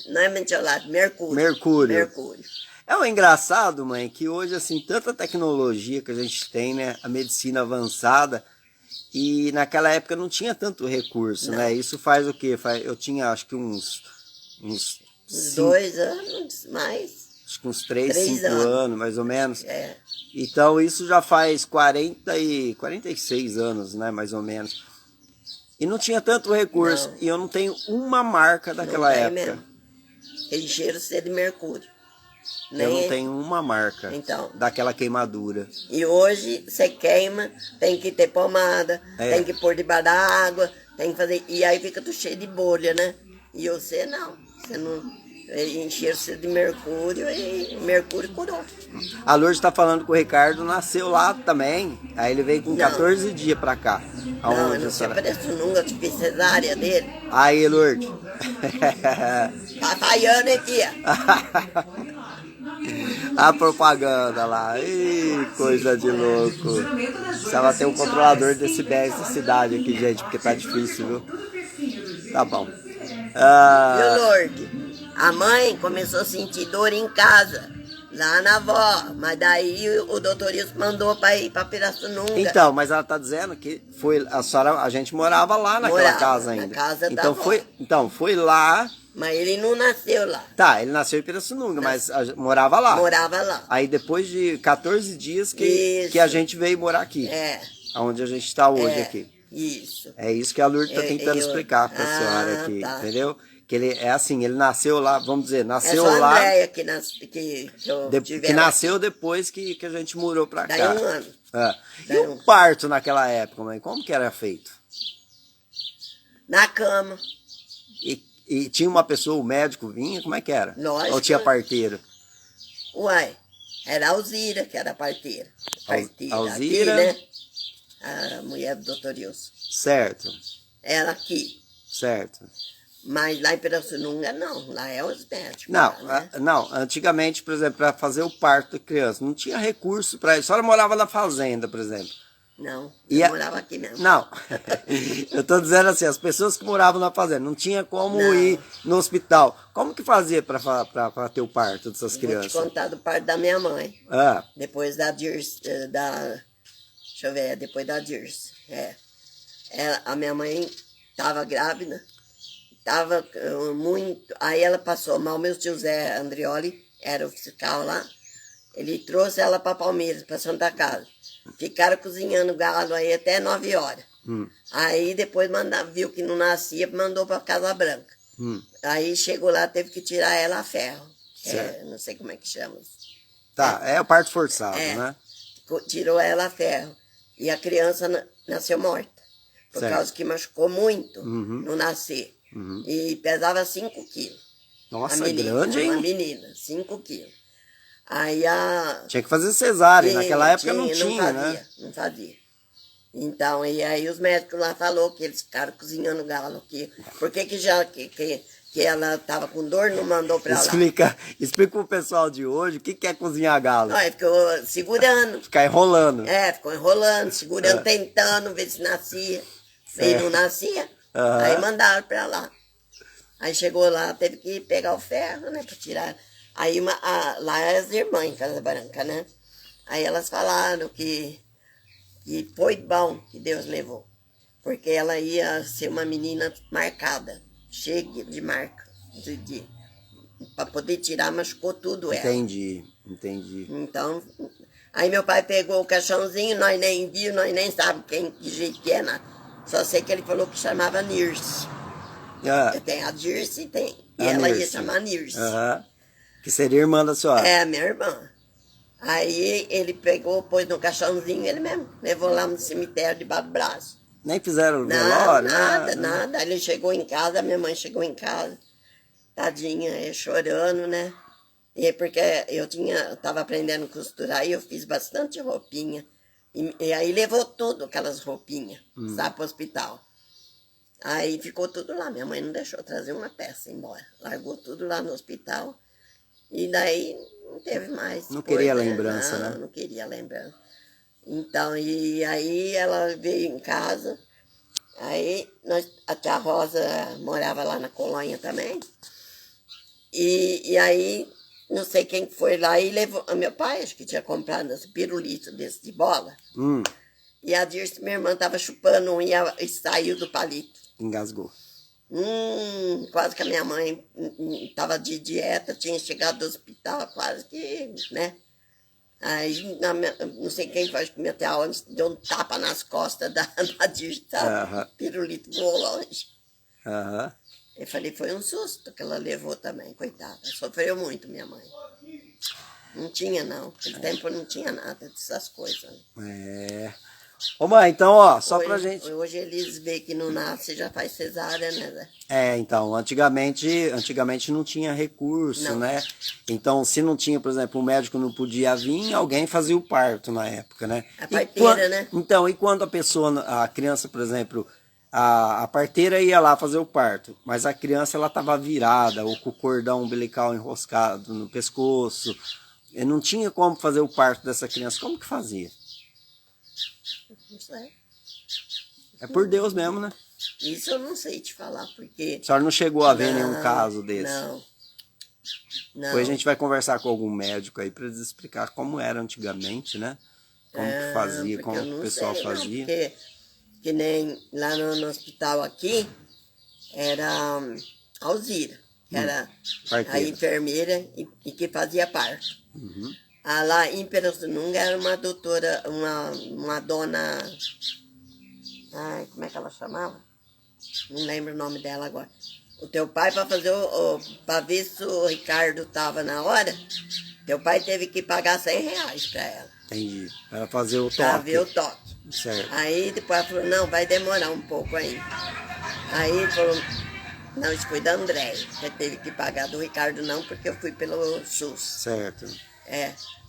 não é mentiolado, mercúrio. Mercúrio. Mercúrio. É o engraçado, mãe, que hoje, assim, tanta tecnologia que a gente tem, né? A medicina avançada. E naquela época não tinha tanto recurso, Não. né? Isso faz o quê? Eu tinha, acho que uns Uns 5, 2 anos, mais. acho que uns 3, 3 5 anos, mais ou menos. É. Então isso já faz 46 anos, né? Mais ou menos. E não tinha tanto recurso. Não. E eu não tenho uma marca daquela Não tem época. mesmo. Eles cheiram ser de mercúrio. Eu não Nem- tenho uma marca Então. daquela queimadura. E hoje você queima, tem que ter pomada, É. tem que pôr debaixo da água, tem que fazer. E aí fica tudo cheio de bolha, né? E você não. Você não. Encheram você de mercúrio e o mercúrio curou. A Lourdes está falando que o Ricardo nasceu lá também. Aí ele veio com Não. 14 dias pra cá. Não, eu Aonde não a sei, senhora... parece nunca que fiz cesárea dele. Aí, Lourdes. Tá falhando aqui, ó. A propaganda lá. Ih, coisa de louco. Precisava ter um controlador de decibéis da cidade aqui, gente, porque tá difícil, viu? Tá bom. Ah, Viu, Lourdes? A mãe começou a sentir dor em casa, lá na avó. Mas daí o doutor Ilson mandou pra ir pra Pirassununga. então, mas ela tá dizendo que foi a senhora, a gente morava lá naquela Morava, casa na ainda. casa da então avó. foi lá Mas ele não nasceu lá. Tá, ele nasceu em Pirassununga, mas morava lá. Morava lá. Aí depois de 14 dias que Isso. a gente veio morar aqui. É. Onde a gente está hoje É, aqui. isso. É isso que a Lourdes está tentando explicar para a senhora aqui, tá. entendeu? Que ele é assim, ele nasceu lá, vamos dizer, É nasceu só a lá, Andréia que eu tive que nasceu depois que a gente mudou para daí cá. 1 ano. É. E Daí o parto naquela época, mãe, como que era feito? Na cama. E tinha uma pessoa, o médico vinha, como é que era? Lógico. Ou tinha parteiro? Uai, era a Alzira que era a parteira. Parteira Alzira? aqui, né? A mulher do doutor Wilson. Certo, Ela aqui. certo. Mas lá em Pirassununga, não. Lá é os médicos. Não, lá, né? não, antigamente, por exemplo, para fazer o parto da criança, não tinha recurso para isso. A senhora morava na fazenda, por exemplo. Não, E eu morava aqui mesmo. Não, eu tô dizendo assim, as pessoas que moravam na fazenda, não tinha como Não. ir no hospital. Como que fazia para ter o parto dessas Vou te crianças? contar do parto da minha mãe. Ah, Depois da Dirce, deixa eu ver, depois da Dirce. A minha mãe estava grávida, estava muito. Aí ela passou mal, meu tio Zé Andrioli era o fiscal lá. Ele trouxe ela para Palmeiras, para Santa Casa. Ficaram cozinhando galo aí até 9 horas. Aí depois viu que não nascia, mandou para Casa Branca. Aí chegou lá, teve que tirar ela a ferro. Não sei como é que chama. tá, é o parto forçado, né? Tirou ela a ferro. E a criança nasceu morta. Por Certo. causa que machucou muito no nascer. E pesava 5 quilos. Nossa, A menina, grande, hein? uma menina, 5 quilos. Aí Tinha que fazer cesárea, naquela época não tinha, não fazia, né? Não fazia. Então, e aí os médicos lá falou que eles ficaram cozinhando galo aqui. Por que ela estava com dor, não mandou pra lá? Explica pro pessoal de hoje o que é cozinhar galo. Não, ele ficou segurando. Ficar enrolando. Ficou enrolando, segurando, tentando ver se nascia. E não nascia. Aí mandaram pra lá. Aí chegou lá, teve que pegar o ferro, né, pra tirar. Aí lá é as irmãs em Casa Branca, né? Aí elas falaram que foi bom que Deus levou. Porque ela ia ser uma menina marcada, cheia de marca. Para poder tirar, machucou tudo ela. Entendi. Então, aí meu pai pegou o caixãozinho, nós nem viu, nós nem sabemos que jeito que é, nada. Só sei que ele falou que chamava Nirce. Tem a Dirce e ela ia chamar Nirce. Que seria irmã da senhora. É, minha irmã. Aí ele pegou, pôs no caixãozinho, ele mesmo levou lá no cemitério debaixo do braço. Nem fizeram Não, velório? nada. Ele chegou em casa, minha mãe chegou em casa, tadinha, chorando, né? E porque eu tava aprendendo a costurar e eu fiz bastante roupinha. E aí levou tudo, aquelas roupinhas, sabe, pro hospital. Aí ficou tudo lá, minha mãe não deixou trazer uma peça embora. Largou tudo lá no hospital. E daí não teve mais. Não queria lembrança, né? né? Não queria lembrança. Então, e aí ela veio em casa. Aí a tia Rosa morava lá na colônia também. E aí, não sei quem foi lá e levou. Meu pai, acho que tinha comprado esse pirulito desse de bola. E a Dirce, minha irmã, estava chupando um e saiu do palito. Engasgou. Quase que a minha mãe estava de dieta, tinha chegado do hospital, quase que, né? Aí, não sei quem faz que minha tia antes deu um tapa nas costas da Dirce, sabe? Pirulito voou longe. Eu falei, foi um susto que ela levou também, coitada. Sofreu muito, minha mãe. Não tinha, não. Naquele tempo não tinha nada dessas coisas. Ô mãe, então, ó, só hoje, pra gente... Hoje eles veem que não nasce, já faz cesárea, né? Então, antigamente não tinha recurso, Não. né? Então, se não tinha, por exemplo, o médico não podia vir, alguém fazia o parto na época, né? A parteira, né? Então, e quando a criança, por exemplo, a parteira ia lá fazer o parto, mas a criança, ela tava virada, ou com o cordão umbilical enroscado no pescoço, e não tinha como fazer o parto dessa criança, como que fazia? Não sei. É por Deus mesmo, né? Isso eu não sei te falar, porque... A senhora não chegou a ver nenhum caso desse? Não. Depois a gente vai conversar com algum médico aí para eles explicar como era antigamente, né? Como que fazia, como o pessoal fazia. Porque, que nem lá no hospital aqui, era Alzira, que era a Parteira. enfermeira e que fazia parto. Uhum. Lá em Pirassununga era uma doutora, uma dona... Ai, como é que ela chamava? Não lembro o nome dela agora. O teu pai, para fazer para ver se o Ricardo estava na hora, teu pai teve que pagar R$100 para ela. Entendi. Para fazer o Para toque. ver o toque. Certo. Aí depois ela falou, não, vai demorar um pouco ainda. Aí ele falou, não, isso foi da André. Você teve que pagar do Ricardo não, porque eu fui pelo SUS. Certo.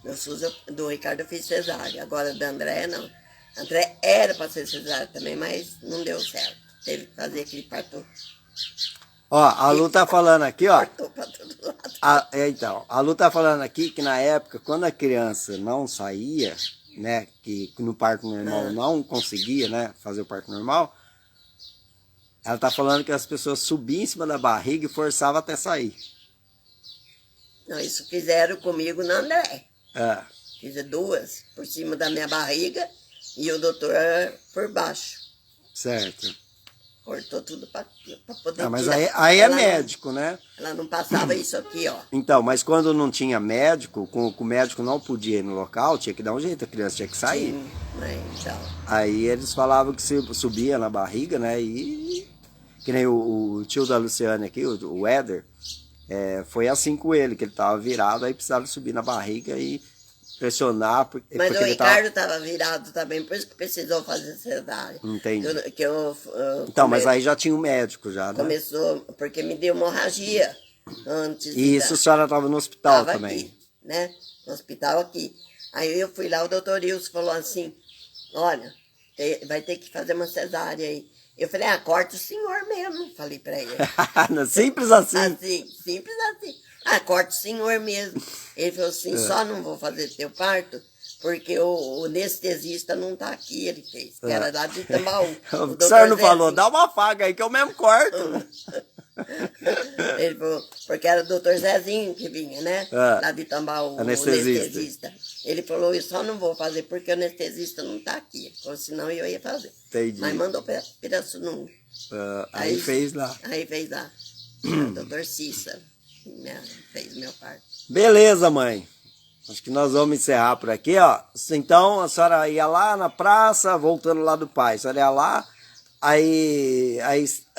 No SUS do Ricardo eu fiz cesárea. Agora da André não. André era para ser cesárea também, mas não deu certo. Teve que fazer aquele parto. Ó, a Lu tá falando aqui, ó. Partou para todo lado. Então, a Lu tá falando aqui que na época, quando a criança não saía, né, que no parto normal não conseguia, né, fazer o parto normal, ela tá falando que as pessoas subiam em cima da barriga e forçavam até sair. Não, isso fizeram comigo na André. Fiz 2 por cima da minha barriga e o doutor por baixo. Certo. Cortou tudo para poder Mas tirar. aí é Ela médico, né? Ela não passava isso aqui, ó. Então, mas quando não tinha médico, com o médico não podia ir no local, tinha que dar um jeito, a criança tinha que sair. Sim, então. Aí eles falavam que se subia na barriga, né? E que nem o tio da Luciane aqui, o Éder, foi assim com ele, que ele tava virado, aí precisava subir na barriga e pressionar. Mas porque o ele Ricardo estava virado também, por isso que precisou fazer cesárea. Entendi. Então, mas aí já tinha um médico já, né? Começou, porque me deu hemorragia antes. E isso a senhora estava no hospital também? Aqui, né? No hospital aqui. Aí eu fui lá, o doutor Wilson falou assim, olha, vai ter que fazer uma cesárea aí. Eu falei, corta o senhor mesmo, falei pra ele. Simples assim? Assim, simples assim. Corta o senhor mesmo. Ele falou assim, só não vou fazer teu parto, porque o anestesista não tá aqui, ele fez, que era lá de Tambaú. O senhor não falou, dá uma faga aí que eu mesmo corto. Ele falou, porque era o doutor Zezinho que vinha, né? Lá de Tambaú, anestesista. Ele falou, eu só não vou fazer porque o anestesista não tá aqui. Ele falou, senão eu ia fazer. Entendi. Mas mandou para Pirassununga. Aí fez lá. Aí fez lá. O doutor Cícero fez meu parto. Beleza, mãe. Acho que nós vamos encerrar por aqui, ó. Então, a senhora ia lá na praça, voltando lá do pai. A senhora ia lá, aí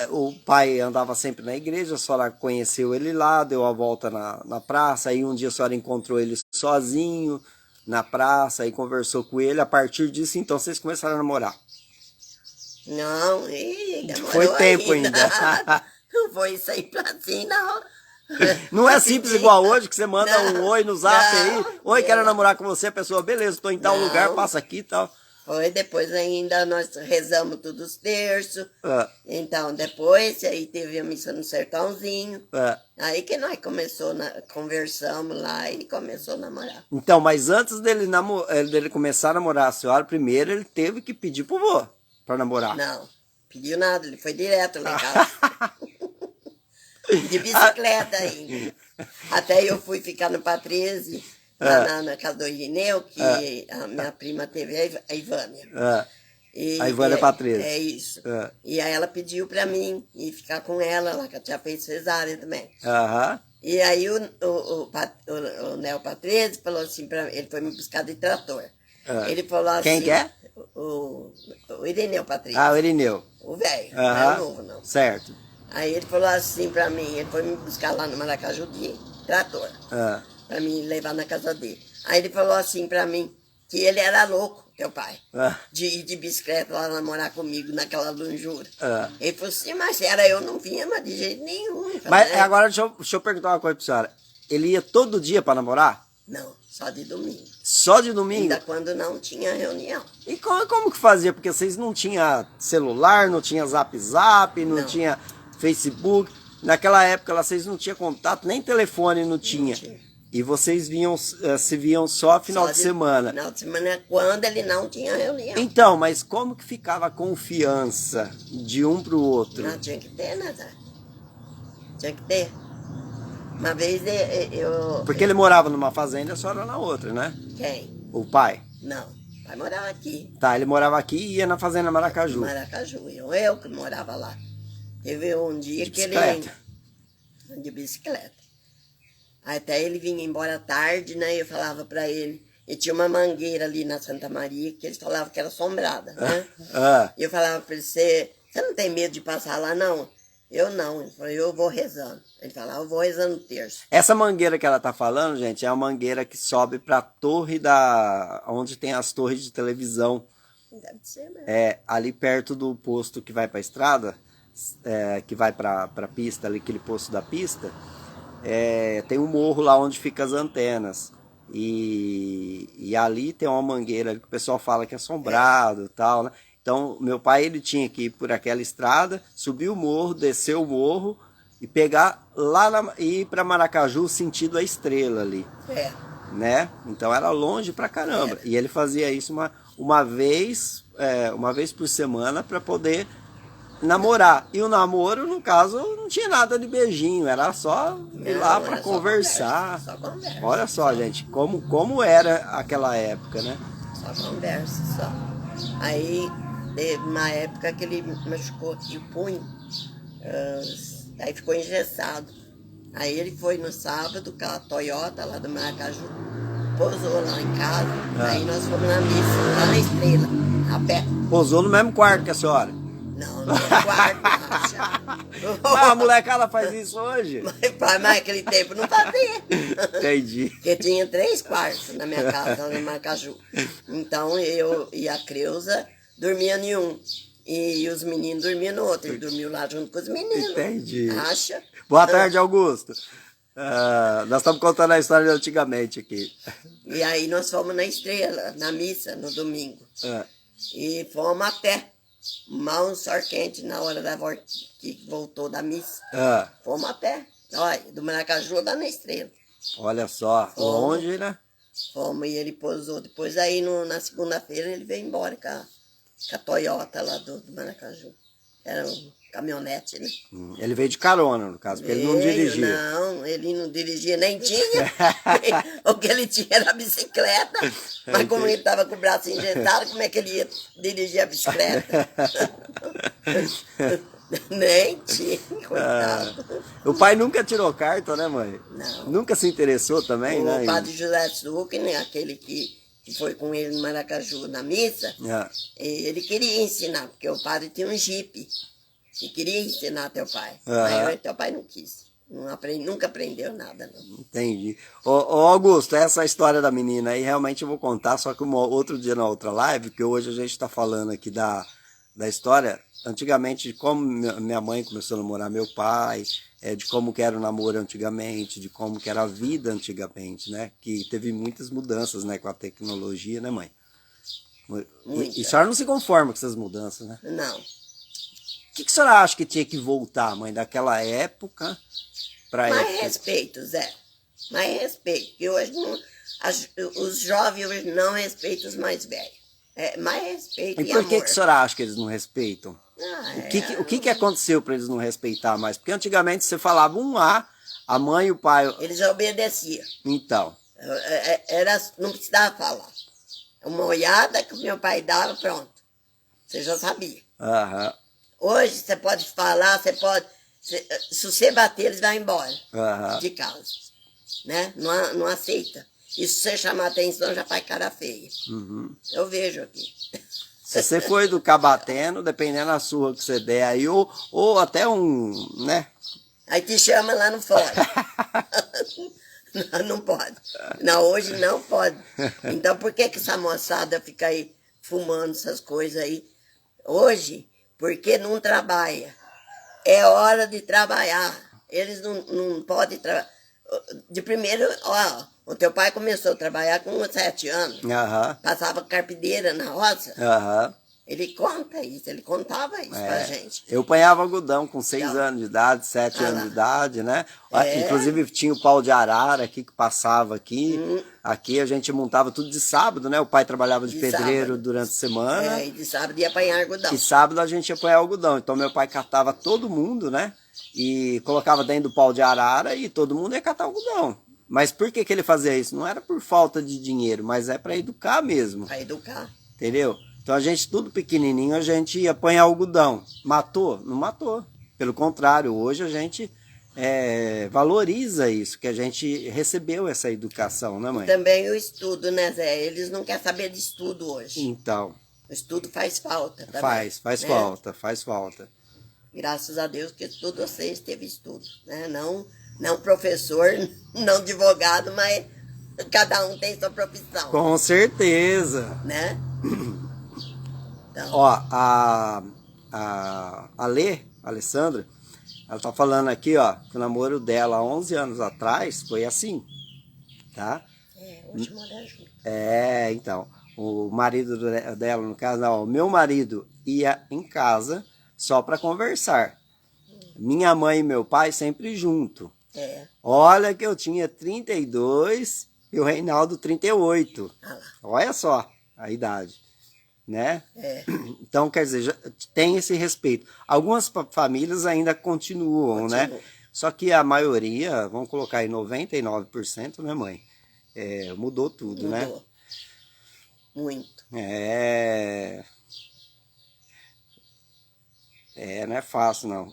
o pai andava sempre na igreja, a senhora conheceu ele lá, deu a volta na praça, aí um dia a senhora encontrou ele sozinho na praça, aí conversou com ele. A partir disso, então, vocês começaram a namorar. Não, demorou. Foi tempo ainda. Não foi sempre assim, não. Não é simples igual hoje, que você manda um oi no zap aí. Oi, quero namorar com você, a pessoa, beleza, estou em tal lugar, passa aqui e tal. Foi, depois ainda nós rezamos todos os terços. Então, depois, aí teve a missa no Sertãozinho. Aí que nós conversamos lá e começou a namorar. Então, mas antes dele começar a namorar a senhora, primeiro ele teve que pedir pro vô pra namorar. Não, pediu nada, ele foi direto lá em casa. De bicicleta ainda. Até eu fui ficar no Patrese, lá na casa do Irineu, que a minha prima teve a Ivânia. A Ivânia Patrese. É isso. E aí ela pediu pra mim ir ficar com ela lá, que eu tinha feito cesárea também. E aí o Neo Patrese falou assim pra mim, ele foi me buscar de trator. Ele falou assim... Quem que é? O Irineu Patrese. O Irineu. O velho, não é o novo, não. Certo. Aí ele falou assim pra mim, ele foi me buscar lá no Maracaju de trator, pra me levar na casa dele. Aí ele falou assim pra mim, que ele era louco, teu pai, de ir de bicicleta lá namorar comigo naquela longura. Ele falou assim, mas era eu não vinha, mas de jeito nenhum. Mas agora deixa eu perguntar uma coisa pra senhora. Ele ia todo dia pra namorar? Não, só de domingo. Só de domingo? Ainda quando não tinha reunião. E como que fazia? Porque vocês não tinham celular, não tinha zap, não tinha... Facebook, naquela época lá vocês não tinham contato, nem telefone não tinha. E vocês se viam só final de semana. Final de semana é quando ele não tinha reunião. Então, mas como que ficava a confiança de um pro outro? Não, tinha que ter, Nazar. Tinha que ter. Uma vez Porque ele morava numa fazenda e a senhora na outra, né? Quem? O pai? Não, o pai morava aqui. Tá, ele morava aqui e ia na fazenda Maracaju. Maracaju, eu que morava lá. Teve um dia que ele... de bicicleta. Aí até ele vinha embora tarde, né? Eu falava pra ele, e tinha uma mangueira ali na Santa Maria, que eles falavam que era assombrada, né? E eu falava pra ele, você não tem medo de passar lá, não? Eu não. Ele falou, eu vou rezando. Ele falava, eu vou rezando o terço. Essa mangueira que ela tá falando, gente, é a mangueira que sobe pra torre onde tem as torres de televisão. Deve ser mesmo. É, ali perto do posto que vai pra estrada, que vai pra pista, ali, aquele posto da pista, tem um morro lá onde ficam as antenas. E ali tem uma mangueira que o pessoal fala que é assombrado e tal, né? Então, meu pai, ele tinha que ir por aquela estrada, subir o morro, descer o morro e pegar e ir para Maracaju sentido a Estrela ali, né? Então era longe pra caramba. E ele fazia isso uma vez por semana para poder namorar. E o namoro, no caso, não tinha nada de beijinho, era só ir lá para conversar. Só conversa. Olha só, gente, como era aquela época, né? Só conversa, só. Aí, teve uma época que ele machucou aqui o punho, aí ficou engessado. Aí ele foi no sábado com a Toyota lá do Maracaju, pousou lá em casa, aí nós fomos na missa, lá na Estrela, a pé. Pousou no mesmo quarto que a senhora? Não, no quarto, Mas a molecada faz isso hoje? Mas naquele tempo não fazia. Entendi. Porque tinha 3 quartos na minha casa, lá no Maracaju. Então eu e a Creuza dormia em um. E os meninos dormiam no outro. Ele dormiu lá junto com os meninos. Entendi. Acha? Boa tarde, Augusto. Nós estamos contando a história de antigamente aqui. E aí nós fomos na Estrela, na missa, no domingo. E fomos a pé. Mal um sol quente na hora da volta que voltou da missa. Fomos a pé. Olha, do Maracaju lá na Estrela. Olha só, longe, né? Fomos e ele pousou. Depois aí na segunda-feira ele veio embora com a Toyota lá do Maracaju. Era um caminhonete, né? Ele veio de carona, no caso, porque ele não dirigia. Não, ele não dirigia, nem tinha. O que ele tinha era a bicicleta. Mas como ele estava com o braço engessado, como é que ele ia dirigir a bicicleta? Nem tinha, coitado. O pai nunca tirou carta, né, mãe? Não. Nunca se interessou também, né? O padre José Sucre, né, aquele que foi com ele no Maracaju na missa, ele queria ensinar, porque o padre tinha um jipe. E queria ensinar teu pai. Mas teu pai não quis. Nunca aprendeu nada, não. Entendi. Ô, Augusto, essa história da menina aí, realmente eu vou contar, só que outro dia na outra live, porque hoje a gente está falando aqui da história, antigamente, de como minha mãe começou a namorar meu pai, de como que era o namoro antigamente, de como que era a vida antigamente, né? Que teve muitas mudanças, né, com a tecnologia, né, mãe? E a senhora não se conforma com essas mudanças, né? Não. O que a senhora acha que tinha que voltar, mãe, daquela época para época? Mais respeito, Zé. Mais respeito. Porque hoje os jovens hoje não respeitam os mais velhos. Mais respeito e por que amor. a senhora acha que eles não respeitam? O que aconteceu para eles não respeitar mais? Porque antigamente você falava um a mãe e o pai... Eles obedeciam. Então. Não precisava falar. Uma olhada que o meu pai dava, pronto. Você já sabia. Hoje você pode falar, se você bater, eles vão embora de casa. Né? Não aceita. E se você chamar atenção, já faz cara feia. Eu vejo aqui. Se você for educar batendo, dependendo da surra que você der aí, ou até né? Aí te chama lá no fora. Não pode. Não, hoje não pode. Então por que essa moçada fica aí fumando essas coisas aí? Hoje, porque não trabalha. É hora de trabalhar. Eles não podem trabalhar. De primeiro, o teu pai começou a trabalhar com 7 anos. Passava carpideira na roça. Ele conta isso, ele contava isso pra gente. Eu apanhava algodão com 6 anos de idade, 7 anos de idade, né? Inclusive tinha o pau de arara aqui que passava aqui. Aqui a gente montava tudo de sábado, né? O pai trabalhava de pedreiro sábado. Durante a semana. E de sábado ia apanhar algodão. E sábado a gente ia apanhar algodão. Então meu pai catava todo mundo, né? E colocava dentro do pau de arara e todo mundo ia catar algodão. Mas por que ele fazia isso? Não era por falta de dinheiro, mas é para educar mesmo. Para educar. Entendeu? Então a gente, tudo pequenininho, a gente ia apanhar algodão. Matou? Não matou. Pelo contrário, hoje a gente valoriza isso, que a gente recebeu essa educação, né, mãe? Também o estudo, né, Zé? Eles não querem saber de estudo hoje. Então, O estudo faz falta também. faz né? faz falta. Graças a Deus que todos vocês teve estudo, né? Não professor, não advogado, mas cada um tem sua profissão, Com certeza. né? Então, Ó, a Alessandra, ela tá falando aqui, ó, que o namoro dela há 11 anos atrás foi assim, tá? hoje mora junto. Então, o marido dela, no caso, ó, o meu marido ia em casa só para conversar. Minha mãe e meu pai sempre junto. Olha que eu tinha 32 e o Reinaldo 38. Olha só a idade, né? Então, quer dizer, já tem esse respeito. Algumas famílias ainda continuam, né? Só que a maioria, vamos colocar aí 99%, né, mãe? Mudou tudo, né? Muito. Não é fácil, não.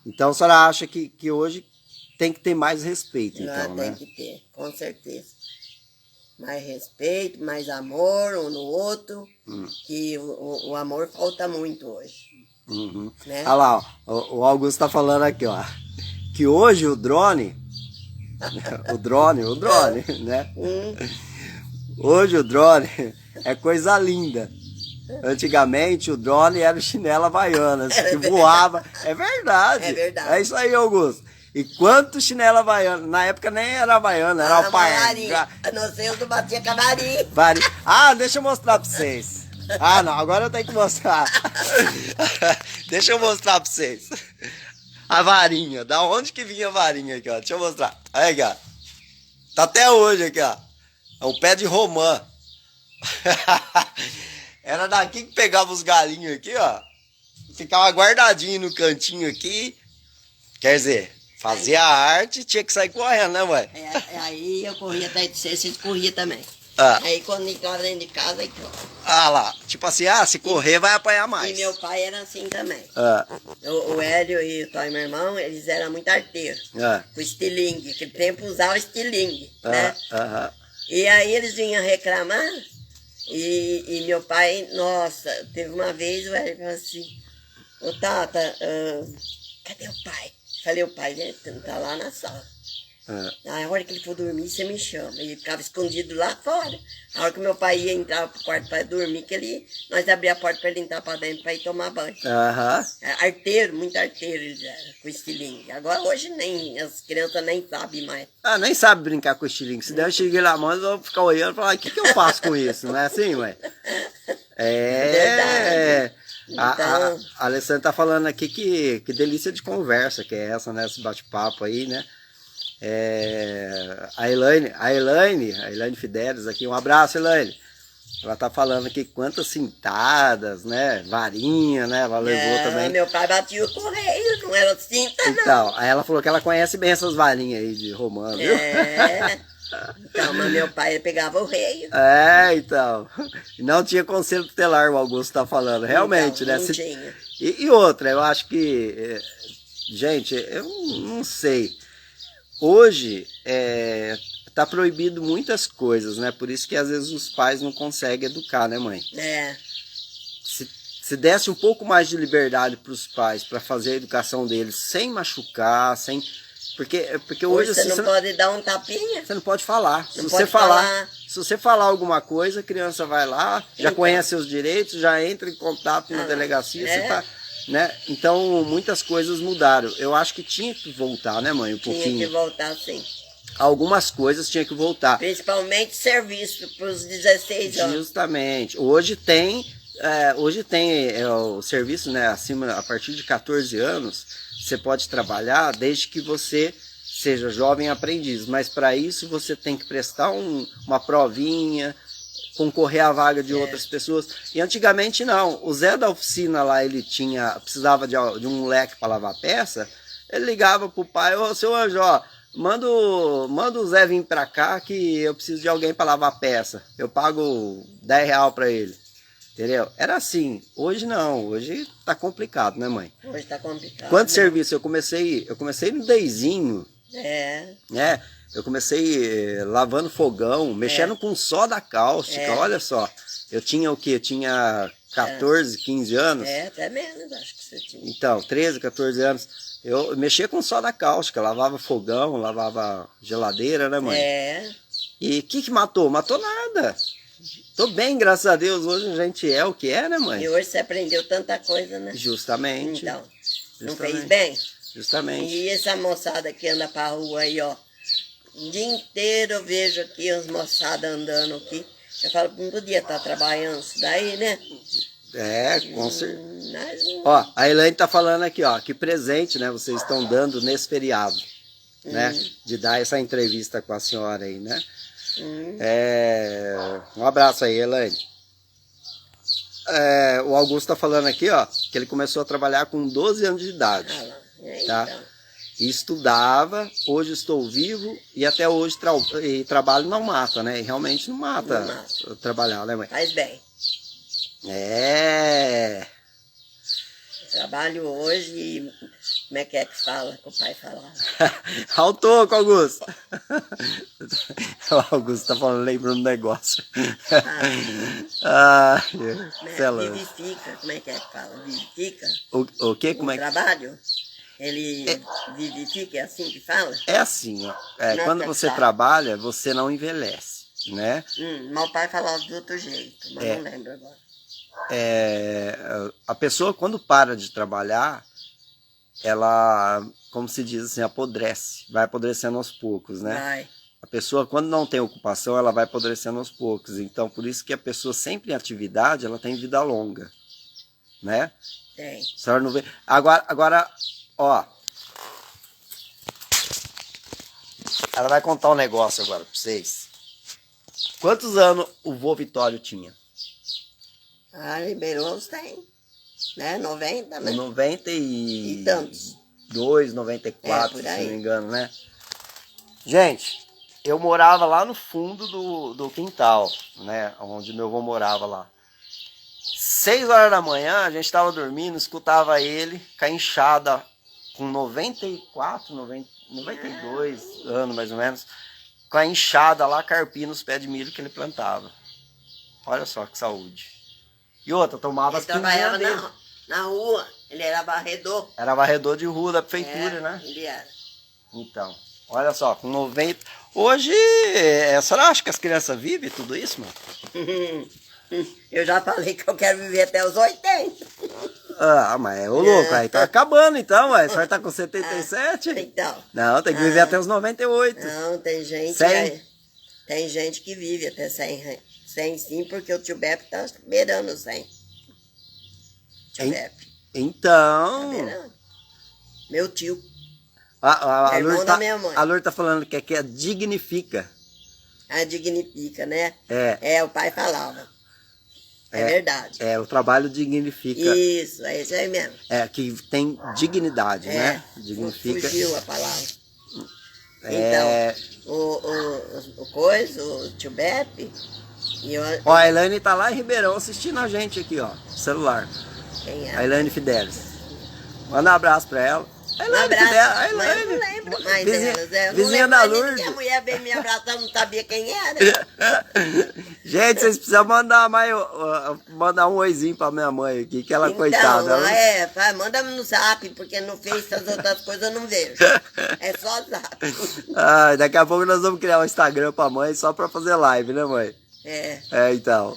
Então, a senhora acha que hoje tem que ter mais respeito, então, né? Tem que ter, com certeza. Mais respeito, mais amor um no outro, que o amor falta muito hoje. Né? Olha lá, ó, o Augusto tá falando aqui, ó, que hoje o drone, né? Hoje o drone é coisa linda. Antigamente o drone era o chinela havaiana, que voava. É verdade. É isso aí, Augusto. E quanto chinela havaiana? Na época nem era havaiana, era alpargata. Não sei, eu não batia cavarim. Deixa eu mostrar pra vocês. Não, agora eu tenho que mostrar. Deixa eu mostrar pra vocês. A varinha, da onde que vinha a varinha aqui, ó? Deixa eu mostrar. Aí, aqui, ó. Tá até hoje aqui, ó. É o pé de romã. Era daqui que pegava os galinhos aqui, ó. Ficava guardadinho no cantinho aqui. Quer dizer, fazia a arte e tinha que sair correndo, né, mãe? Aí eu corria atrás de vocês corria também. Aí quando entrava dentro de casa, aí pronto. Lá, tipo assim, se correr vai apanhar mais. E meu pai era assim também. O Hélio e o Toy, meu irmão, eles eram muito arteiros. Com estilingue, naquele tempo usava estilingue, né? E aí eles vinham reclamar. E meu pai, nossa, teve uma vez o Hélio falou assim: ô Tata, cadê o pai? Falei, o pai tá lá na sala. A hora que ele for dormir, você me chama. Ele ficava escondido lá fora. A hora que meu pai ia entrar pro quarto para dormir, nós abria a porta para ele entrar para dentro para ir tomar banho. Arteiro, muito arteiro eles eram, com estilingue. Agora hoje as crianças nem sabem mais. Nem sabe brincar com estilingue. Se der um estilingue na mão, eu vou ficar olhando e falar, o que eu faço com isso? Não é assim, mãe? Verdade. A Alessandra tá falando aqui que delícia de conversa que é essa, né? Esse bate-papo aí, né? A Elaine Fidelis aqui, um abraço, Elaine. Ela tá falando aqui quantas cintadas, né? Varinha, né? Ela levou também. Meu pai batia o correio, não era cinta, não. Então, aí ela falou que ela conhece bem essas varinhas aí de romano, viu? Então, mas meu pai pegava o rei. Então. Não tinha conselho tutelar, o Augusto tá falando. Realmente, então, né? Não tinha. E outra, eu acho que... gente, eu não sei. Hoje, tá proibido muitas coisas, né? Por isso que às vezes os pais não conseguem educar, né, mãe? Se desse um pouco mais de liberdade para os pais, para fazer a educação deles sem machucar, sem... Porque hoje você não pode dar um tapinha? Você não pode falar. Se você falar alguma coisa, a criança vai lá, já conhece seus direitos, já entra em contato na delegacia, você tá... Né? Então muitas coisas mudaram. Eu acho que tinha que voltar, né, mãe? Pouquinho. Tinha que voltar, sim. Algumas coisas tinha que voltar. Principalmente serviço para os 16 anos. Justamente. Hoje tem o serviço, né? Acima, a partir de 14 anos, você pode trabalhar desde que você seja jovem aprendiz. Mas para isso você tem que prestar uma provinha, concorrer à vaga de outras pessoas. E antigamente não. O Zé da oficina lá, precisava de um moleque para lavar peça. Ele ligava pro pai: ô, seu Anjo, ó, manda o Zé vir para cá que eu preciso de alguém para lavar peça. Eu pago R$10 para ele. Entendeu? Era assim. Hoje não. Hoje tá complicado, né, mãe? Hoje tá complicado. Quanto né? serviço? Eu comecei no Deizinho, É, né? Eu comecei lavando fogão, mexendo com soda cáustica, É. olha só. Eu tinha o quê? Eu tinha 14, 15 anos. até menos, acho que você tinha. Então, 13, 14 anos. Eu mexia com soda cáustica, lavava fogão, lavava geladeira, né, mãe? E o que matou? Matou nada. Tô bem, graças a Deus. Hoje a gente é o que é, né, mãe? E hoje você aprendeu tanta coisa, né? Justamente. Então, não Justamente. fez bem? Justamente. E essa moçada que anda pra rua aí, ó. O dia inteiro eu vejo aqui as moçadas andando aqui. Eu falo, não podia estar trabalhando isso daí, né? É, com certeza. Mas, Ó, a Elaine tá falando aqui, ó, que presente, né, vocês estão dando nesse feriado, né, de dar essa entrevista com a senhora aí, né. Um abraço aí, Elaine. O Augusto tá falando aqui, ó, que ele começou a trabalhar com 12 anos de idade, tá? então. E estudava, hoje estou vivo e até hoje trabalho não mata, né? E realmente não mata, trabalhar, né, mãe? Faz bem. É. Trabalho hoje e como é que fala, que o pai falava? Altoco, Augusto. O Augusto tá falando, lembrando um negócio. Vivifica, como é que fala? Vivifica? O quê? Como O é que... trabalho? Ele vivifica, é assim que fala? É assim, ó. Quando você trabalha, você não envelhece, né? Meu pai falava de outro jeito, mas não lembro agora. A pessoa, quando para de trabalhar, ela, como se diz assim, apodrece. Vai apodrecendo aos poucos, né? Vai. A pessoa, quando não tem ocupação, ela vai apodrecendo aos poucos. Então, por isso que a pessoa sempre em atividade, ela tem vida longa, né? Tem. A senhora não vê... Agora, ó. Ela vai contar um negócio agora pra vocês. Quantos anos o vô Vitório tinha? Ribeirão tem, né? 90, né? 90 e tantos. 2, 94, por se aí. não me engano, né? Gente, eu morava lá no fundo do quintal, né? Onde meu avô morava lá. 6 horas da manhã, a gente estava dormindo, escutava ele com a enxada com 94, 92 anos mais ou menos, com a enxada lá, carpindo os pés de milho que ele plantava. Olha só que saúde. E outra, tomava as Ele trabalhava dele. na rua, ele era varredor. Era varredor de rua da prefeitura, né? Ele era. Então, olha só, com 90... Hoje, a senhora acha que as crianças vivem tudo isso, mano? Eu já falei que eu quero viver até os 80. Ah, mas é o louco, aí tá acabando então, ué. A senhora tá com 77? Então. Não, tem que viver até os 98. Não, tem gente... 100? Tem gente que vive até 100 sim, porque o tio Beppe tá beirando 100. Tio Beppe. Então... Tá beirando. Meu tio. A irmão da minha mãe. A Lourdes tá falando que é dignifica. Dignifica, né? É. O pai falava. É verdade. O trabalho dignifica. Isso, é isso aí mesmo. Que tem dignidade, né? Dignifica. Fugiu a palavra. Então, o tio Beppe... Ó, a Elaine tá lá em Ribeirão assistindo a gente aqui, ó. Celular. Quem é? A Elaine Fidelis. Manda um abraço pra ela. A Elaine Fidelis. A Elaine. Mas eu não lembro mais delas. Vizinha da Lourdes. A mulher veio me abraçar, não sabia quem era. Gente, vocês precisam mandar um oizinho pra minha mãe aqui, que ela é coitada. Manda no zap, porque no Face as outras coisas eu não vejo. É só zap. Daqui a pouco nós vamos criar um Instagram pra mãe só pra fazer live, né, mãe? Então.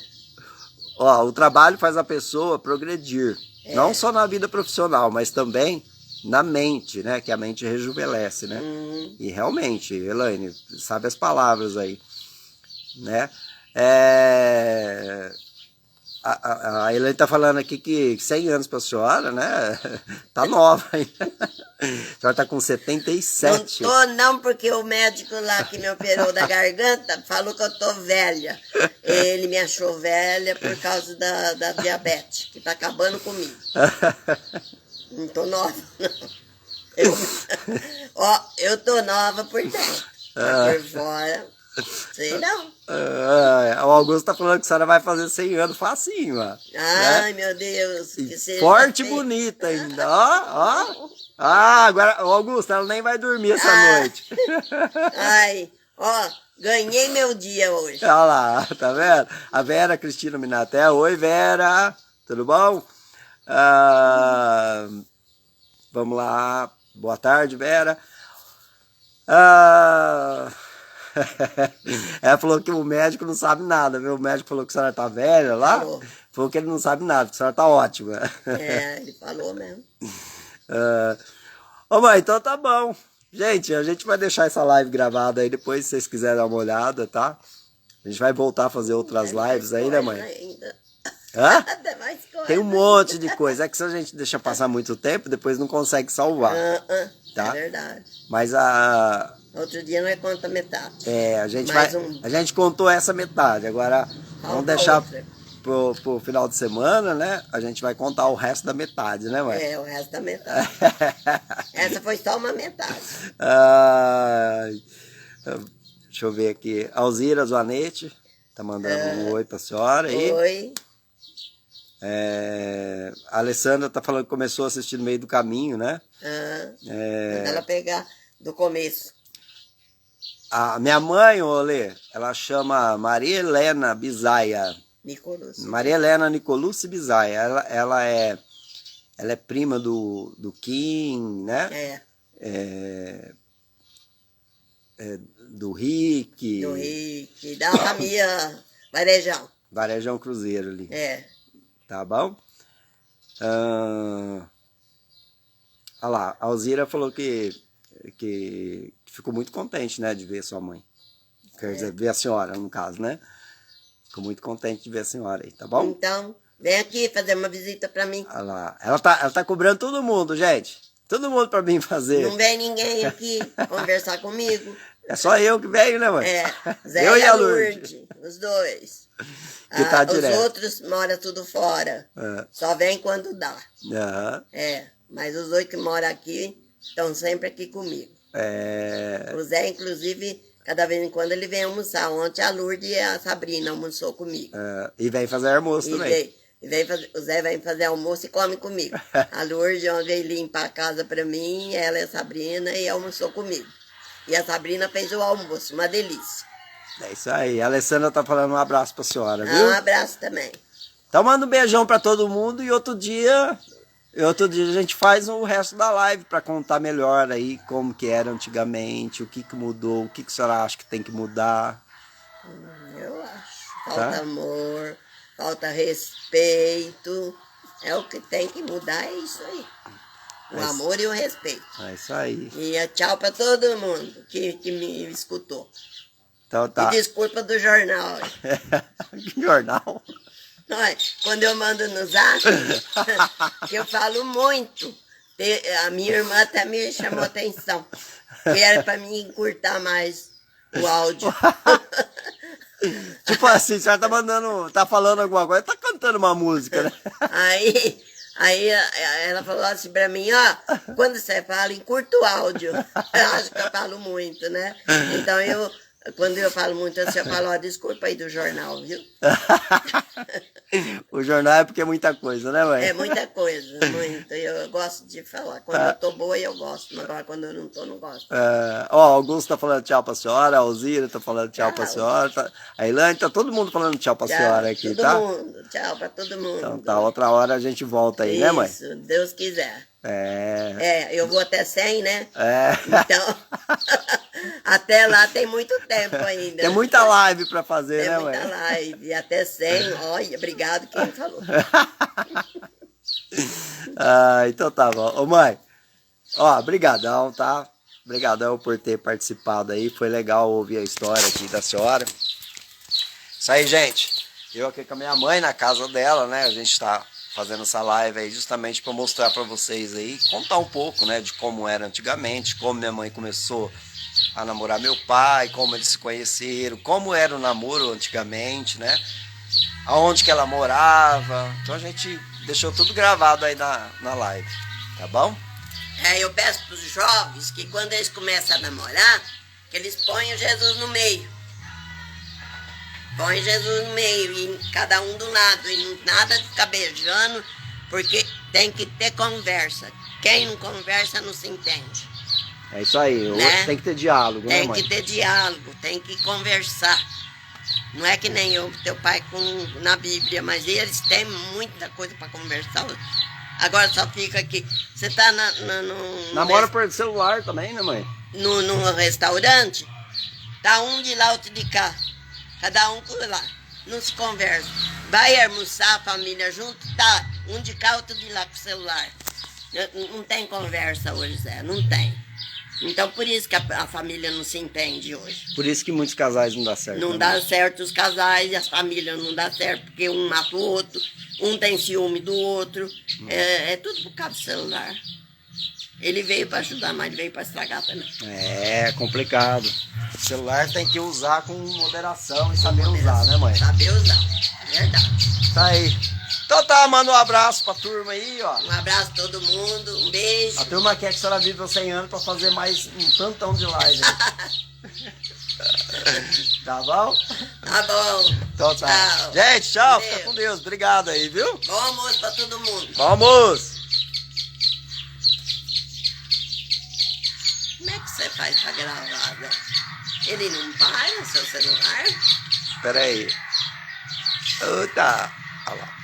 Ó, o trabalho faz a pessoa progredir. Não só na vida profissional, mas também na mente, né? Que a mente rejuvenesce, né? E realmente, Elaine, sabe as palavras aí, né? A Elaine tá falando aqui que 100 anos pra senhora, né? Tá nova ainda. A senhora tá com 77. Não tô não, porque o médico lá que me operou da garganta falou que eu tô velha. Ele me achou velha por causa da diabetes, que tá acabando comigo. Não tô nova, não. Eu tô nova por dentro. Por fora... Sei não. O Augusto tá falando que a senhora vai fazer 100 anos facinho, ó. Ai, né? meu Deus. Que seja Forte e feio. bonita ainda, ó. Ah, agora, o Augusto, ela nem vai dormir essa noite. Ai, ó, ganhei meu dia hoje. Olha lá, tá vendo? A Vera Cristina Minaté. Oi, Vera. Tudo bom? Vamos lá. Boa tarde, Vera. Ela falou que o médico não sabe nada, viu? O médico falou que a senhora tá velha lá. Falou que ele não sabe nada, que a senhora tá ótima. Ele falou mesmo. Ô mãe, então tá bom. Gente, a gente vai deixar essa live gravada aí depois, se vocês quiserem dar uma olhada, tá? A gente vai voltar a fazer outras lives aí, né, mãe? Hã? Tem um monte de coisa. É que se a gente deixa passar muito tempo, depois não consegue salvar. Tá? É verdade. Mas outro dia não é conta metade. a gente contou essa metade. Agora vamos deixar pro final de semana, né? A gente vai contar o resto da metade, né, mãe? O resto da metade. Essa foi só uma metade. Deixa eu ver aqui. Alzira Zoanete tá mandando um oi pra senhora aí. Oi. A Alessandra tá falando que começou a assistir no meio do caminho, né? Manda ela pegar do começo. A minha mãe, Olê, ela chama Maria Helena Bisaia. Maria Helena Nicolucci Bisaia. Ela é prima do Kim, né? Do Rick. Do Rick, da família Varejão. Varejão Cruzeiro ali. Tá bom? Olha lá, a Alzira falou que ficou muito contente, né, de ver sua mãe. Quer dizer, ver a senhora, no caso, né? Ficou muito contente de ver a senhora aí, tá bom? Então, vem aqui fazer uma visita pra mim. Olha lá, ela tá cobrando todo mundo, gente. Todo mundo pra mim fazer. Não vem ninguém aqui conversar comigo. É só eu que venho, né, mãe? Zé eu e a Lourdes, os dois. Que tá os direto. outros moram tudo fora. Só vem quando dá. Mas os oito que moram aqui estão sempre aqui comigo. O Zé, inclusive, cada vez em quando ele vem almoçar. Ontem a Lourdes e a Sabrina almoçou comigo. E vem fazer almoço também. O Zé vem fazer almoço e come comigo. A Lourdes ontem veio limpar a casa pra mim, ela e a Sabrina, e almoçou comigo. E a Sabrina fez o almoço, uma delícia. É isso aí. A Alessandra tá falando um abraço pra senhora, viu? Um abraço também. Então manda um beijão pra todo mundo e outro dia a gente faz o resto da live pra contar melhor aí como que era antigamente, o que mudou, o que a senhora acha que tem que mudar. Eu acho. Falta amor, falta respeito. É o que tem que mudar, é isso aí. O amor e o respeito. É isso aí. E tchau pra todo mundo que me escutou. Então tá. E desculpa do jornal. Que jornal? Não, quando eu mando no zap, que eu falo muito. A minha irmã até me chamou a atenção. Que era pra mim encurtar mais o áudio. Tipo assim, a senhora tá falando alguma coisa, tá cantando uma música, né? Aí ela falou assim pra mim, ó, quando você fala, encurta o áudio. Eu acho que eu falo muito, né? Então quando eu falo muito assim, eu falo, ó, desculpa aí do jornal, viu? O jornal é porque é muita coisa, né, mãe? É muita coisa, muito. Eu gosto de falar. Quando eu tô boa, eu gosto. Mas agora quando eu não tô, não gosto. Augusto tá falando tchau pra senhora, a Alzira tá falando tchau pra senhora, a Ilane, tá todo mundo falando tchau pra senhora aqui, tá? Todo mundo, tchau pra todo mundo. Então tá, outra hora a gente volta aí, né, mãe? Isso, Deus quiser. Eu vou até 100, né? Então, até lá tem muito tempo ainda. Tem muita live pra fazer, né, mãe? Tem muita live. Até 100, olha, obrigado quem falou. Então tá bom. Ô, mãe, ó, brigadão, tá? Brigadão por ter participado aí. Foi legal ouvir a história aqui da senhora. Isso aí, gente. Eu aqui com a minha mãe na casa dela, né? A gente tá fazendo essa live aí justamente para mostrar para vocês aí, contar um pouco, né, de como era antigamente, como minha mãe começou a namorar meu pai, como eles se conheceram, como era o namoro antigamente, né, aonde que ela morava. Então a gente deixou tudo gravado aí na live, tá bom? Eu peço para os jovens que quando eles começam a namorar, que eles ponham Jesus no meio. Põe Jesus no meio e cada um do lado. E não nada de ficar beijando, porque tem que ter conversa. Quem não conversa não se entende. É isso aí, Né? tem que ter diálogo, né, Tem mãe? que ter diálogo, tem que conversar. Não é que nem eu, teu pai na Bíblia, mas eles têm muita coisa para conversar. Agora só fica aqui. Você tá Namora por celular também, né, mãe? num restaurante, tá um de lá, outro de cá. Cada um por lá. Não se conversa. Vai almoçar a família junto, tá um de cá, outro de lá com o celular. Não tem conversa hoje, Zé, não tem. Então por isso que a família não se entende hoje. Por isso que muitos casais não dá certo. Não né, dá mãe? certo os casais, as famílias não dá certo, porque um mata o outro, um tem ciúme do outro. É tudo por causa do celular. Ele veio para ajudar, mas ele veio para estragar também. É complicado. O celular tem que usar com moderação e saber usar, né, mãe? Saber usar, é verdade. Tá aí. Então tá, manda um abraço pra turma aí, ó. Um abraço a todo mundo, um beijo. A turma quer que a senhora viva 100 anos pra fazer mais um tantão de live. Tá bom? Tá bom. Então tá. Tchau. Gente, tchau. Valeu. Fica com Deus. Obrigado aí, viu? Bom almoço para todo mundo. Vamos! Como é que você faz para gravar, né? Ele não para o seu celular? Espera aí. Eita. Olha lá.